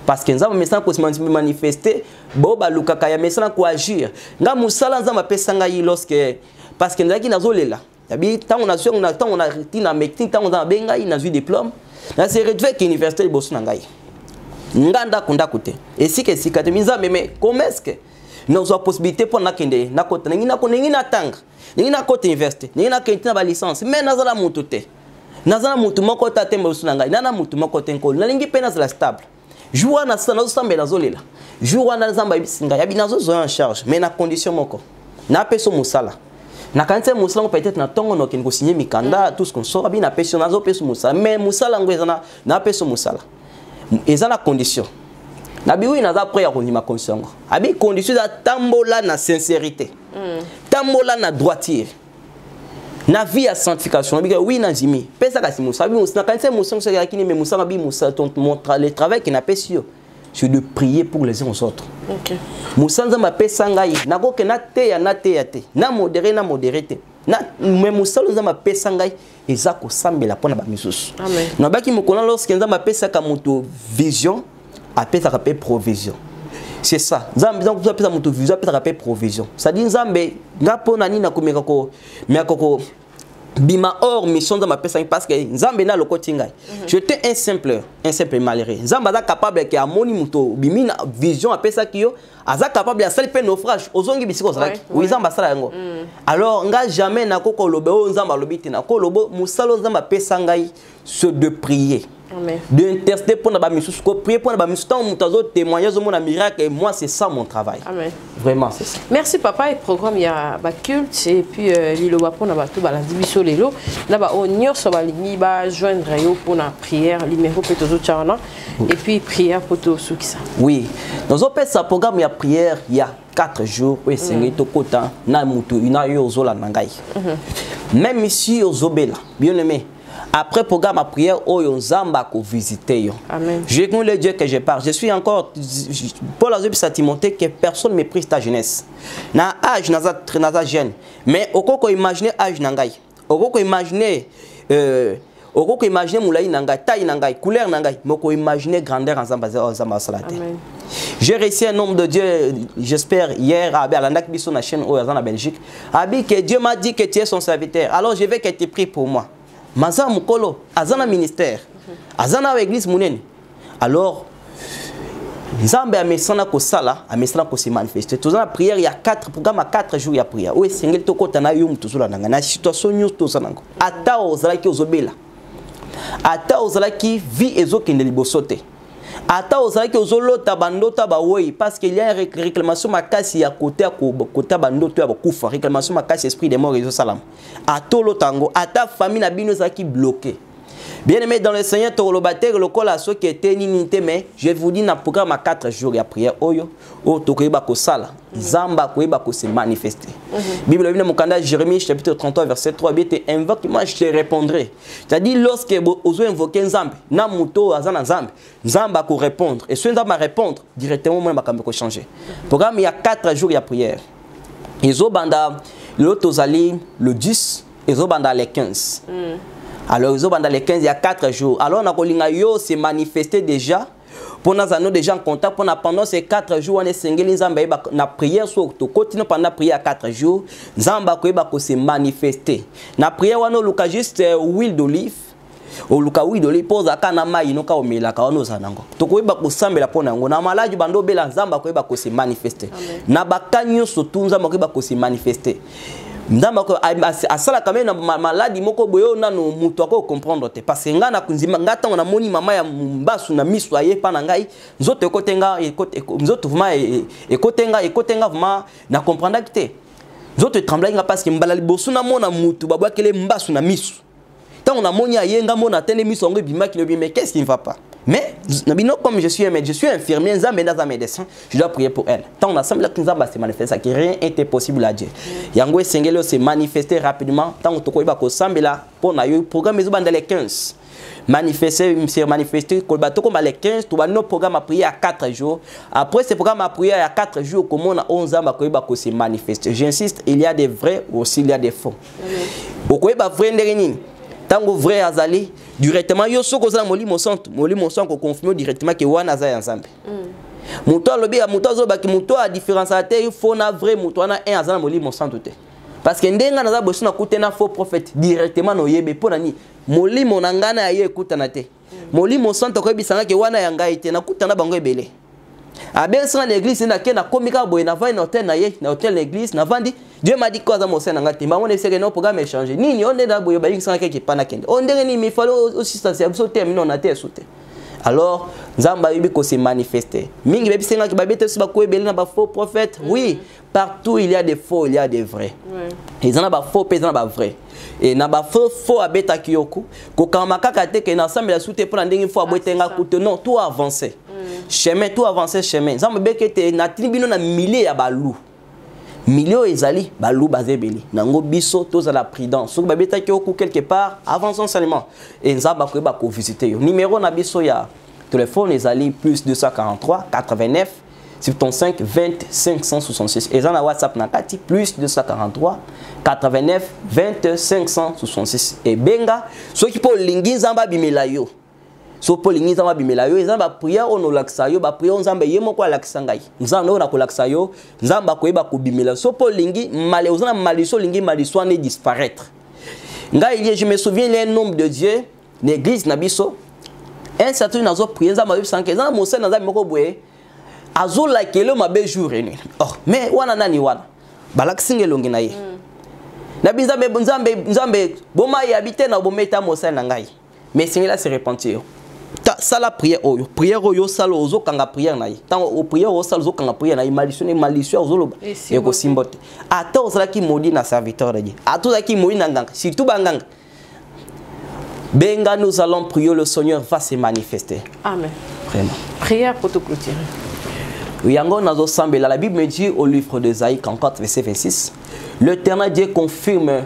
[SPEAKER 2] parce que nzamba message ko se manifester bo ba lukaka ya message ko agir nga musala nzamba pesanga yi lorsque parce que ndaki nazolela tabi tango na sur na tango na tina mekti tango na benga ina zu diplôme na se retrouve que université de bosso nangai nganda kunda kote et si que si kate minza mais comment est-ce que nous avons possibilité pour nakende na kote ngi na tanga ngi na kote université ngi na kenti na ba licence mais nazala mutu te nazala mutu moko tate bosso nangai nana mutu moko tenko na lingi pena za stable jour na sana zosambe nazolela jour na zamba bisinga ya binazo zo en charge mais na condition moko na peso musala na kanse musala peut-être na tongo no kingo signer mikanda tout ce qu'on sort bien na peso nazo peso musala mais musala ngweza na peso musala ezana condition na biwi na za prière on ma condition abi condition za tambola na sincérité tambola na droiture na vie à sanctification bi oui na jimi pesa ka si musala bi musala kanse musala so yakini mais musala bi musala ton montre le travail qui na pesio c'est de prier pour les uns aux autres. OK. Musanza ma pesa ngai nako ke na te ya te na modéré te na me musalo nza ma pesa ngai ezako sambela pona ba misusu. Amen. Na baki mukona lorsque nza ma pesa ka muto vision apesa ka pe provision. C'est ça. Nzambe nza pesa muto vision apesa ka pe provision. Ça dit nzambe ngapo na nina komeka ko meakoko bima or mission dans ma personne parce que nzambe na lokoti ngai j'étais un simple malheureux nzamba za capable que amoni muto bimina vision apesa kiyo aza capable ya sali pe naufrage ozongi bisiko zaki oui nzamba sala yango alors nga jamais na koko lobe o nzamba lobiti na ko lobo musalo nzamba pesa ngai ce de prier. Amen. D'intercéder pour la mission, prier pour la mission, témoigner de mon miracle et moi c'est ça mon travail. Amen. Vraiment c'est ça.
[SPEAKER 3] Merci papa et programme il y a ba culte et puis lilo ba pour na ba tout ba la division lelo na ba onyor so ba lingi ba joindre yo pour la prière numéro peut-être tchana et puis prière pour tout ceux qui ça.
[SPEAKER 2] Oui. Dans un peu ça programme il y a prière il y a 4 jours oui c'est to kota na mutu ina yo zola nangai. Même ici au zobela bien aimé. Après programme à prière, Nzamba ko visiter. Amen. Je connais le Dieu que je parle. Je suis encore pour la à Timothée que personne ne méprise ta jeunesse. Na âge na jeune. Mais oko imaginer âge nangai. Oko imaginer moulay nangai, taille nangai, couleur nangai. Moko imaginer grandeur Nzamba salate. Amen. J'ai reçu un homme de Dieu, j'espère, hier à Landak Bisso na chaîne en Belgique. Abi que Dieu m'a dit que tu es son serviteur. Alors je vais que tu pries pour moi. Maza mukolo azana ministère azana église munene alors Nzambe amesana ko sala, amesana ko se manifester. Tous la prière il y a 4 programmes à 4 jours il y a prière. Oui, sengel to kota na yo mutu zola nanga na situation nyos to sanango. Ata ozala ki ozobela. Ata ozala ki vie ezokende libosote. Ata ozala ki ozolota bandota ba oui parce qu'il y a une réclamation makasi ya côté bandoto ya bakufa, réclamation makasi esprit des morts et salam. Ata lotango, ata famille na bino za ki bloqué. Bien aimé dans le Seigneur, Torolobater, le col à ceux qui étaient ninité, mais je vous dis, dans le programme à 4 jours et prière, Oyo, O Tokoeba Kosala, Zamba Koeba Ko se manifester. Bible, mon candidat Jérémie, chapitre 33, verset 3, bien te invoque, moi je te répondrai. C'est-à-dire, lorsque vous invoquez Nzambe, Namuto, Azana Nzambe, Nzamba ko répondre. Et ce Nzamba répondre, directement, moi, je vais changer. Le programme, il y a 4 jours et prière. Ils ont banda, l'autre le 10, ils ont banda les 15. Alors, dans les 15, il y a 4 jours. Alors, on a s'est manifesté déjà. Pour nous déjà en contact. Pendant ces 4 jours, on est singé na prière sur le côté. Pendant la prière 4 jours, Zamba s'est manifesté. Na prière, on a juste huile d'olive. O luka huile d'olive pose à kanama inoka omela ka ono zanango. Tokoyeba ko sambela pona ngo na maladi bando bela Zamba ko s'est manifesté. Na bakanyo sotu Zamba ko s'est manifesté. Ndamba ko asala quand même maladi moko boyo na no mutu ako comprendre te parce que ngana kunzima ngata on a moni mama ya mbasu na miso aye pa na ngai nzoto ekotenga nzoto vraiment ekotenga vraiment na comprendre te nzoto trembler parce que mbala libosu na mona mutu babwa kele mbasu na miso tant on a moni aye ngamo na tene miso ngo bima kilo mais qu'est-ce qui ne va pas? Mais comme je suis infirmier, un médecin, je dois prier pour elle. Tant on a semblé que Nzamba se manifeste, que rien n'était possible à Dieu. Yango Sengelo s'est manifesté rapidement. Tant on a ko sambela pour le programme dans les 15. S'est manifesté comme les 15, tout le programme a prié à 4 jours. Après ce programme a prié à 4 jours, comme on a 11 ans, on s'est manifesté. J'insiste, il y a des vrais aussi il y a des faux. Okoyeba vrai ndereni. Tango vrai azali directement yo soko za molimo santo ko confirmer directement que wana za ensemble. Muto alobi ya muto zo baki muto a différenciateur il faut na vrai muto na un azana molimo santo te. Parce que ndenga na za bosuna kutena faux prophète directement no yebe pona ni molimo na ngana ya ye kutana te. Molimo santo ko bisanga ke wana ya ngai te na kutana bango ebele. Aben sana l'église na ke na komika boy na va na hôtel na ye na hôtel l'église na vandi Dieu m'a dit quoi dans mon sein ngati mbango ne seke no programme échanger nini on est là boy ba yinga ke pana kende on ndenge ni mi falo aussi ça c'est so terminer on a te soute alors Nzamba yibi ko se manifester mingi bebi senga ki babete so ba ko ebele na ba faux prophètes oui partout il y a des faux il y a des vrais ils en a ba faux ils en a ba vrais et na ba faux abeta kiyoko ko kama kaka te ke na ensemble la soute pour ndenge faux abotenga koute non tout avancer chemin tout avancer chemin Nzamba bekete na tribunal na milliers ya balou Milio ezali balou bazebeli nango biso toza la prudence so babeta ki oku quelque part avançons seulement et Nzamba ko ba ko visiter yo numéro na biso ya téléphone ezali plus 243 89 75 20 566 et na WhatsApp na kati plus 243 89 20 566 et benga so ki po lingi Nzamba bimela yo so po lingi Nzamba bimela yo Nzamba prière ono laksa yo ba prière Nzamba yemo ko laksa ngai Nzamba na ko laksa yo Nzamba ko yeba ko bimela so po lingi male ozana maliso lingi maliso ne disparaître ngai je me souviens les nombre de Dieu l'église na biso un certain nazo prière Nzamba yo sanke Nzamba mose Nzamba moko boye azo la kelo mabe jour ene oh mais wana nani wana balaksinge longi na ye na Nzambe boma y habiter na bometa mose na ngai mais c'est là se repentir ça la prière oyo salo ozo kanga prière na yi tant o prière o salo ozo kanga prière na yi malicieux ozo loba e ko simbote ata ozala ki modi na serviteur de Dieu ata ozala ki modi na nganga surtout banganga benga nous allons prier le Seigneur va se manifester
[SPEAKER 3] amen
[SPEAKER 2] vraiment
[SPEAKER 3] prière pour te clôturer
[SPEAKER 2] yango nazo sambela la Bible me dit au livre d'Ésaïe 44 verset 26 l'Éternel Dieu confirme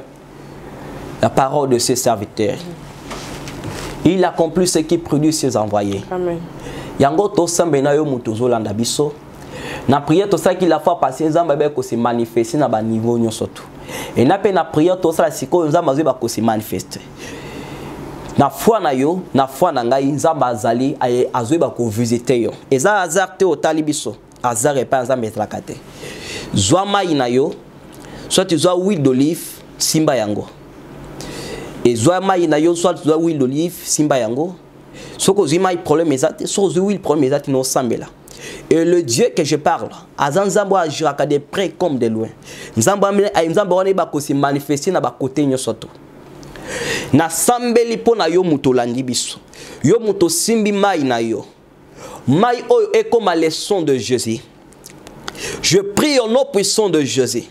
[SPEAKER 2] la parole de ses serviteurs. Il accomplit ce qui produit ses envoyés.
[SPEAKER 3] Amen.
[SPEAKER 2] Yango to sambena yo mutozo landa biso. Na prière to ça qu'il a fait passer Nzamba be ko se manifester na ba niveau nyonso tout. Et na pe na prière to ça siko Nzamba zo ba ko se manifester. Na foi na yo, na foi na ngai Nzamba azali azo ba ko visiter yo. Eza hasard te otali biso. Hasard et pas Nzamba etlakate. Zwa mai na yo, soit tu zwa huile d'olive simba yango. Et zoa mai na yo soit zoa huile d'olive simba yango soko zima problème ezate so zo huile problème ezate no sambela Et le Dieu que je parle, Azanzambo agiraka de près comme de loin. Nzambo wane bako se manifester na bakote nyosoto. Na sambeli po na yo muto landi biso. Yo muto simbi mai na yo. Mai oyo est comme la leçon de Jésus. Je prie au nom puissant de Jésus.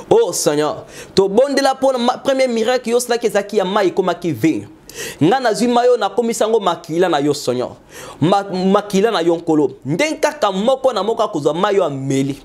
[SPEAKER 2] Oh Seigneur, to bonde la pour le premier miracle yo sala kezaki ya mai comme qui vient. Nga nazwi mayo na komisango makila na yo Seigneur. Makila na yo nkolo. Ndenka ka moko na moko kozwa mayo ameli.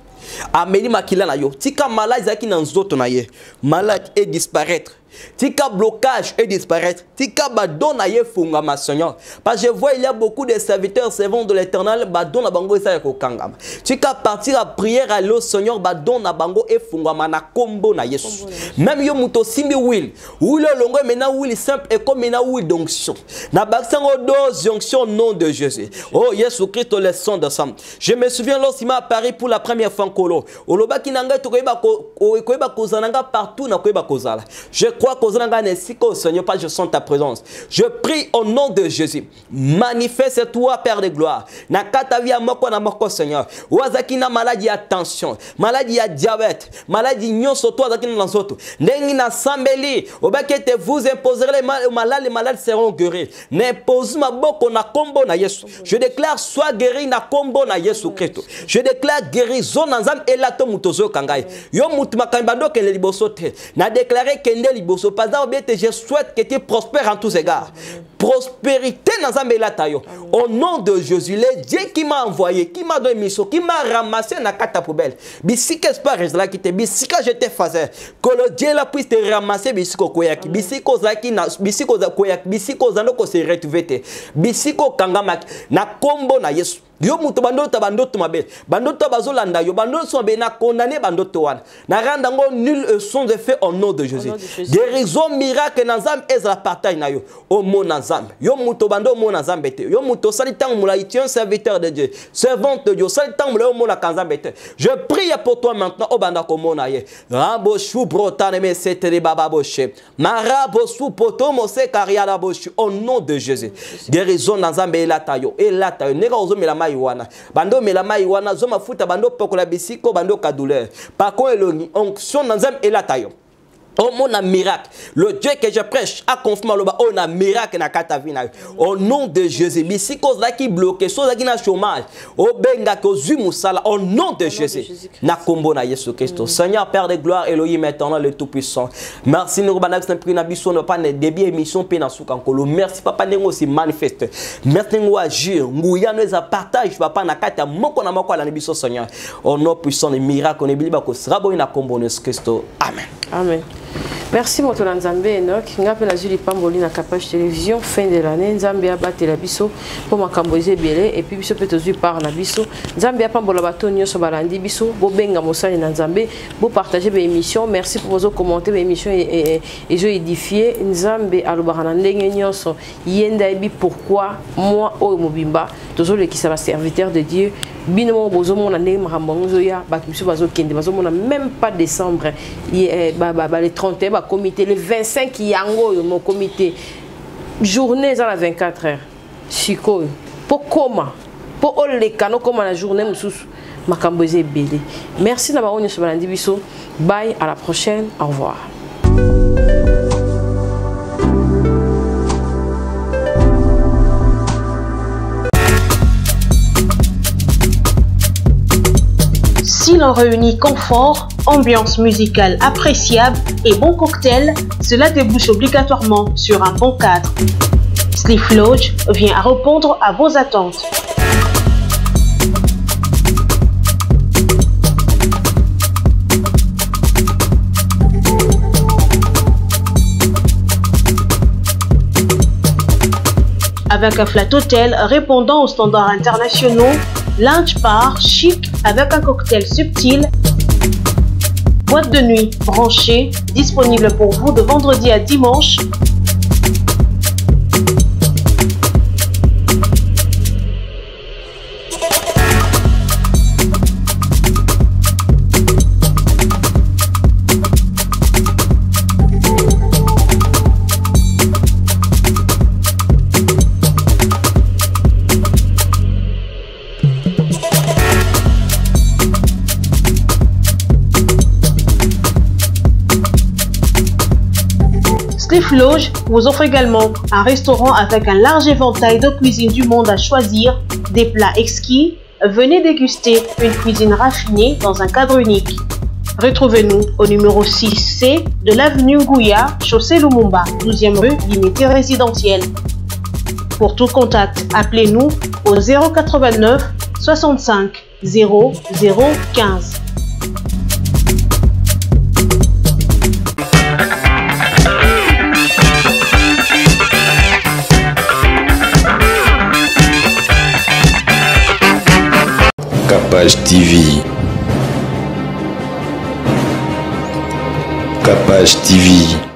[SPEAKER 2] Ameli makila na yo. Tika malade zaki na nzoto na ye. Malade et disparaître. Tika blocage et disparaître. Tika badon na ye funga ma Seigneur. Parce que je vois il y a beaucoup de serviteurs servants de l'Éternel badon na bango esa ko kangama. Tika partir à prière à l'eau Seigneur badon na bango e funga na kombo na Yesu. Même yo muto simbi will. Will longo mena will simple et comme mena will d'onction. Na baksango dose onction au nom de Jésus. Oh Jésus Christ le sang de sang. Je me souviens lorsqu'il m'a apparu pour la première fois kolo. Oloba kinanga to koyeba kozananga partout na koyeba kozala. Je crois que Seigneur, pas je sens ta présence. Je prie au nom de Jésus. Manifeste-toi, Père de gloire. Nakata via moko na moko Seigneur. Wazaki na maladie attention, maladie à diabète, maladie nyonso toi zaki na nzoto. Ndengi na sambeli, obakete vous imposerez les malades seront guéris. N'impose ma boko na kombo na Yesu. Je déclare sois guéri na kombo na Yesu Christ. Je déclare guérison na nzam elato mutozo kangai. Yo mutu makambando ke liboso te. Na déclarer que ne liboso. Je souhaite que tu prospères en tous égards. Prospérité dans un belatayo. Au nom de Jésus, le Dieu qui m'a envoyé, qui m'a donné mission, qui m'a ramassé dans la carte poubelle. Bisika espère là qui te bisika je te faisais. Que le Dieu la puisse te ramasser bisiko koyaki. Bisiko zaki na bisiko za koyaki. Bisiko zando ko se retrouver. Bisiko kangama na kombo na Yesu. Yo muto bandoto mabe. Bandoto bazolanda yo bandoto so be na condamné bandoto wana. Na randa ngo nul son de fait au nom de Jésus. Guérison miracle na nzambe ezala partage na yo. Au mot na nzambe. Yo muto bando mo na nzambe te. Yo muto sali tang mula un serviteur de Dieu. Servante de Dieu. Sali tang mula mo na kanzambe te. Je prie pour toi maintenant au banda ko mo na ye. Rabo chou brotane me setele baba boche. Marabo sou poto mo se kariala boche au nom de Jésus. Guérison na nzambe elatayo. Elatayo neka ozomela bando mela maiwana zoma futa bando pokola bisiko bando kaduleur par contre elongi onction nanzam elatayo. Oh mon miracle, le Dieu que je prêche a confirmé le on a miracle na katavina. Au nom de Jésus, bisikos là qui bloqué, so là qui na chômage. Au benga ko zumusala au nom de Jésus. Na kombo na Jésus Christ. Seigneur Père de gloire, Elohim éternel le tout puissant. Merci nous banax na prix na biso no pas ne débit émission pe na sukankolo. Merci papa nengo si manifeste. Merci nengo agir, nguya nous a partage papa na kata moko na moko la biso Seigneur. Au nom puissant des miracles on ebili ba ko srabo na kombo na Christ. Amen.
[SPEAKER 3] Amen. Merci moto na Nzambe Enoch ngape na Julie Pamboli na Capage Télévision fin de l'année Nzambe abatela biso pour makambo ezebele et puis biso peut tozui par na biso Nzambe apambola bato nyonso balandi biso bo benga mosali na Nzambe bo partager be émission merci pour vos commentaires be émission et je édifier Nzambe alobaka na ndenge nyonso yenda ebi pourquoi moi o mobimba tozole ki ça va serviteur de Dieu bino bozomo na ndenge makambo ngozoya bato biso bazokende bazomona même pas décembre le 31 comité le 25 yango mon comité journée dans la 24 heures siko pour comment pour les canaux comme la journée mususu makambo ezebele merci na baonyo so balandi biso bye à la prochaine au revoir.
[SPEAKER 5] Si l'on réunit confort, ambiance musicale appréciable et bon cocktail, cela débouche obligatoirement sur un bon cadre. Sliff Lodge vient à répondre à vos attentes. Avec un flat hôtel répondant aux standards internationaux, lounge bar chic avec un cocktail subtil, boîte de nuit branchée, disponible pour vous de vendredi à dimanche. Stifloge vous offre également un restaurant avec un large éventail de cuisine du monde à choisir, des plats exquis. Venez déguster une cuisine raffinée dans un cadre unique. Retrouvez-nous au numéro 6C de l'avenue Ngouya, chaussée Lumumba, 12e rue, limité résidentielle. Pour tout contact, appelez-nous au 089 65 0015.
[SPEAKER 1] Capage TV. Capage TV.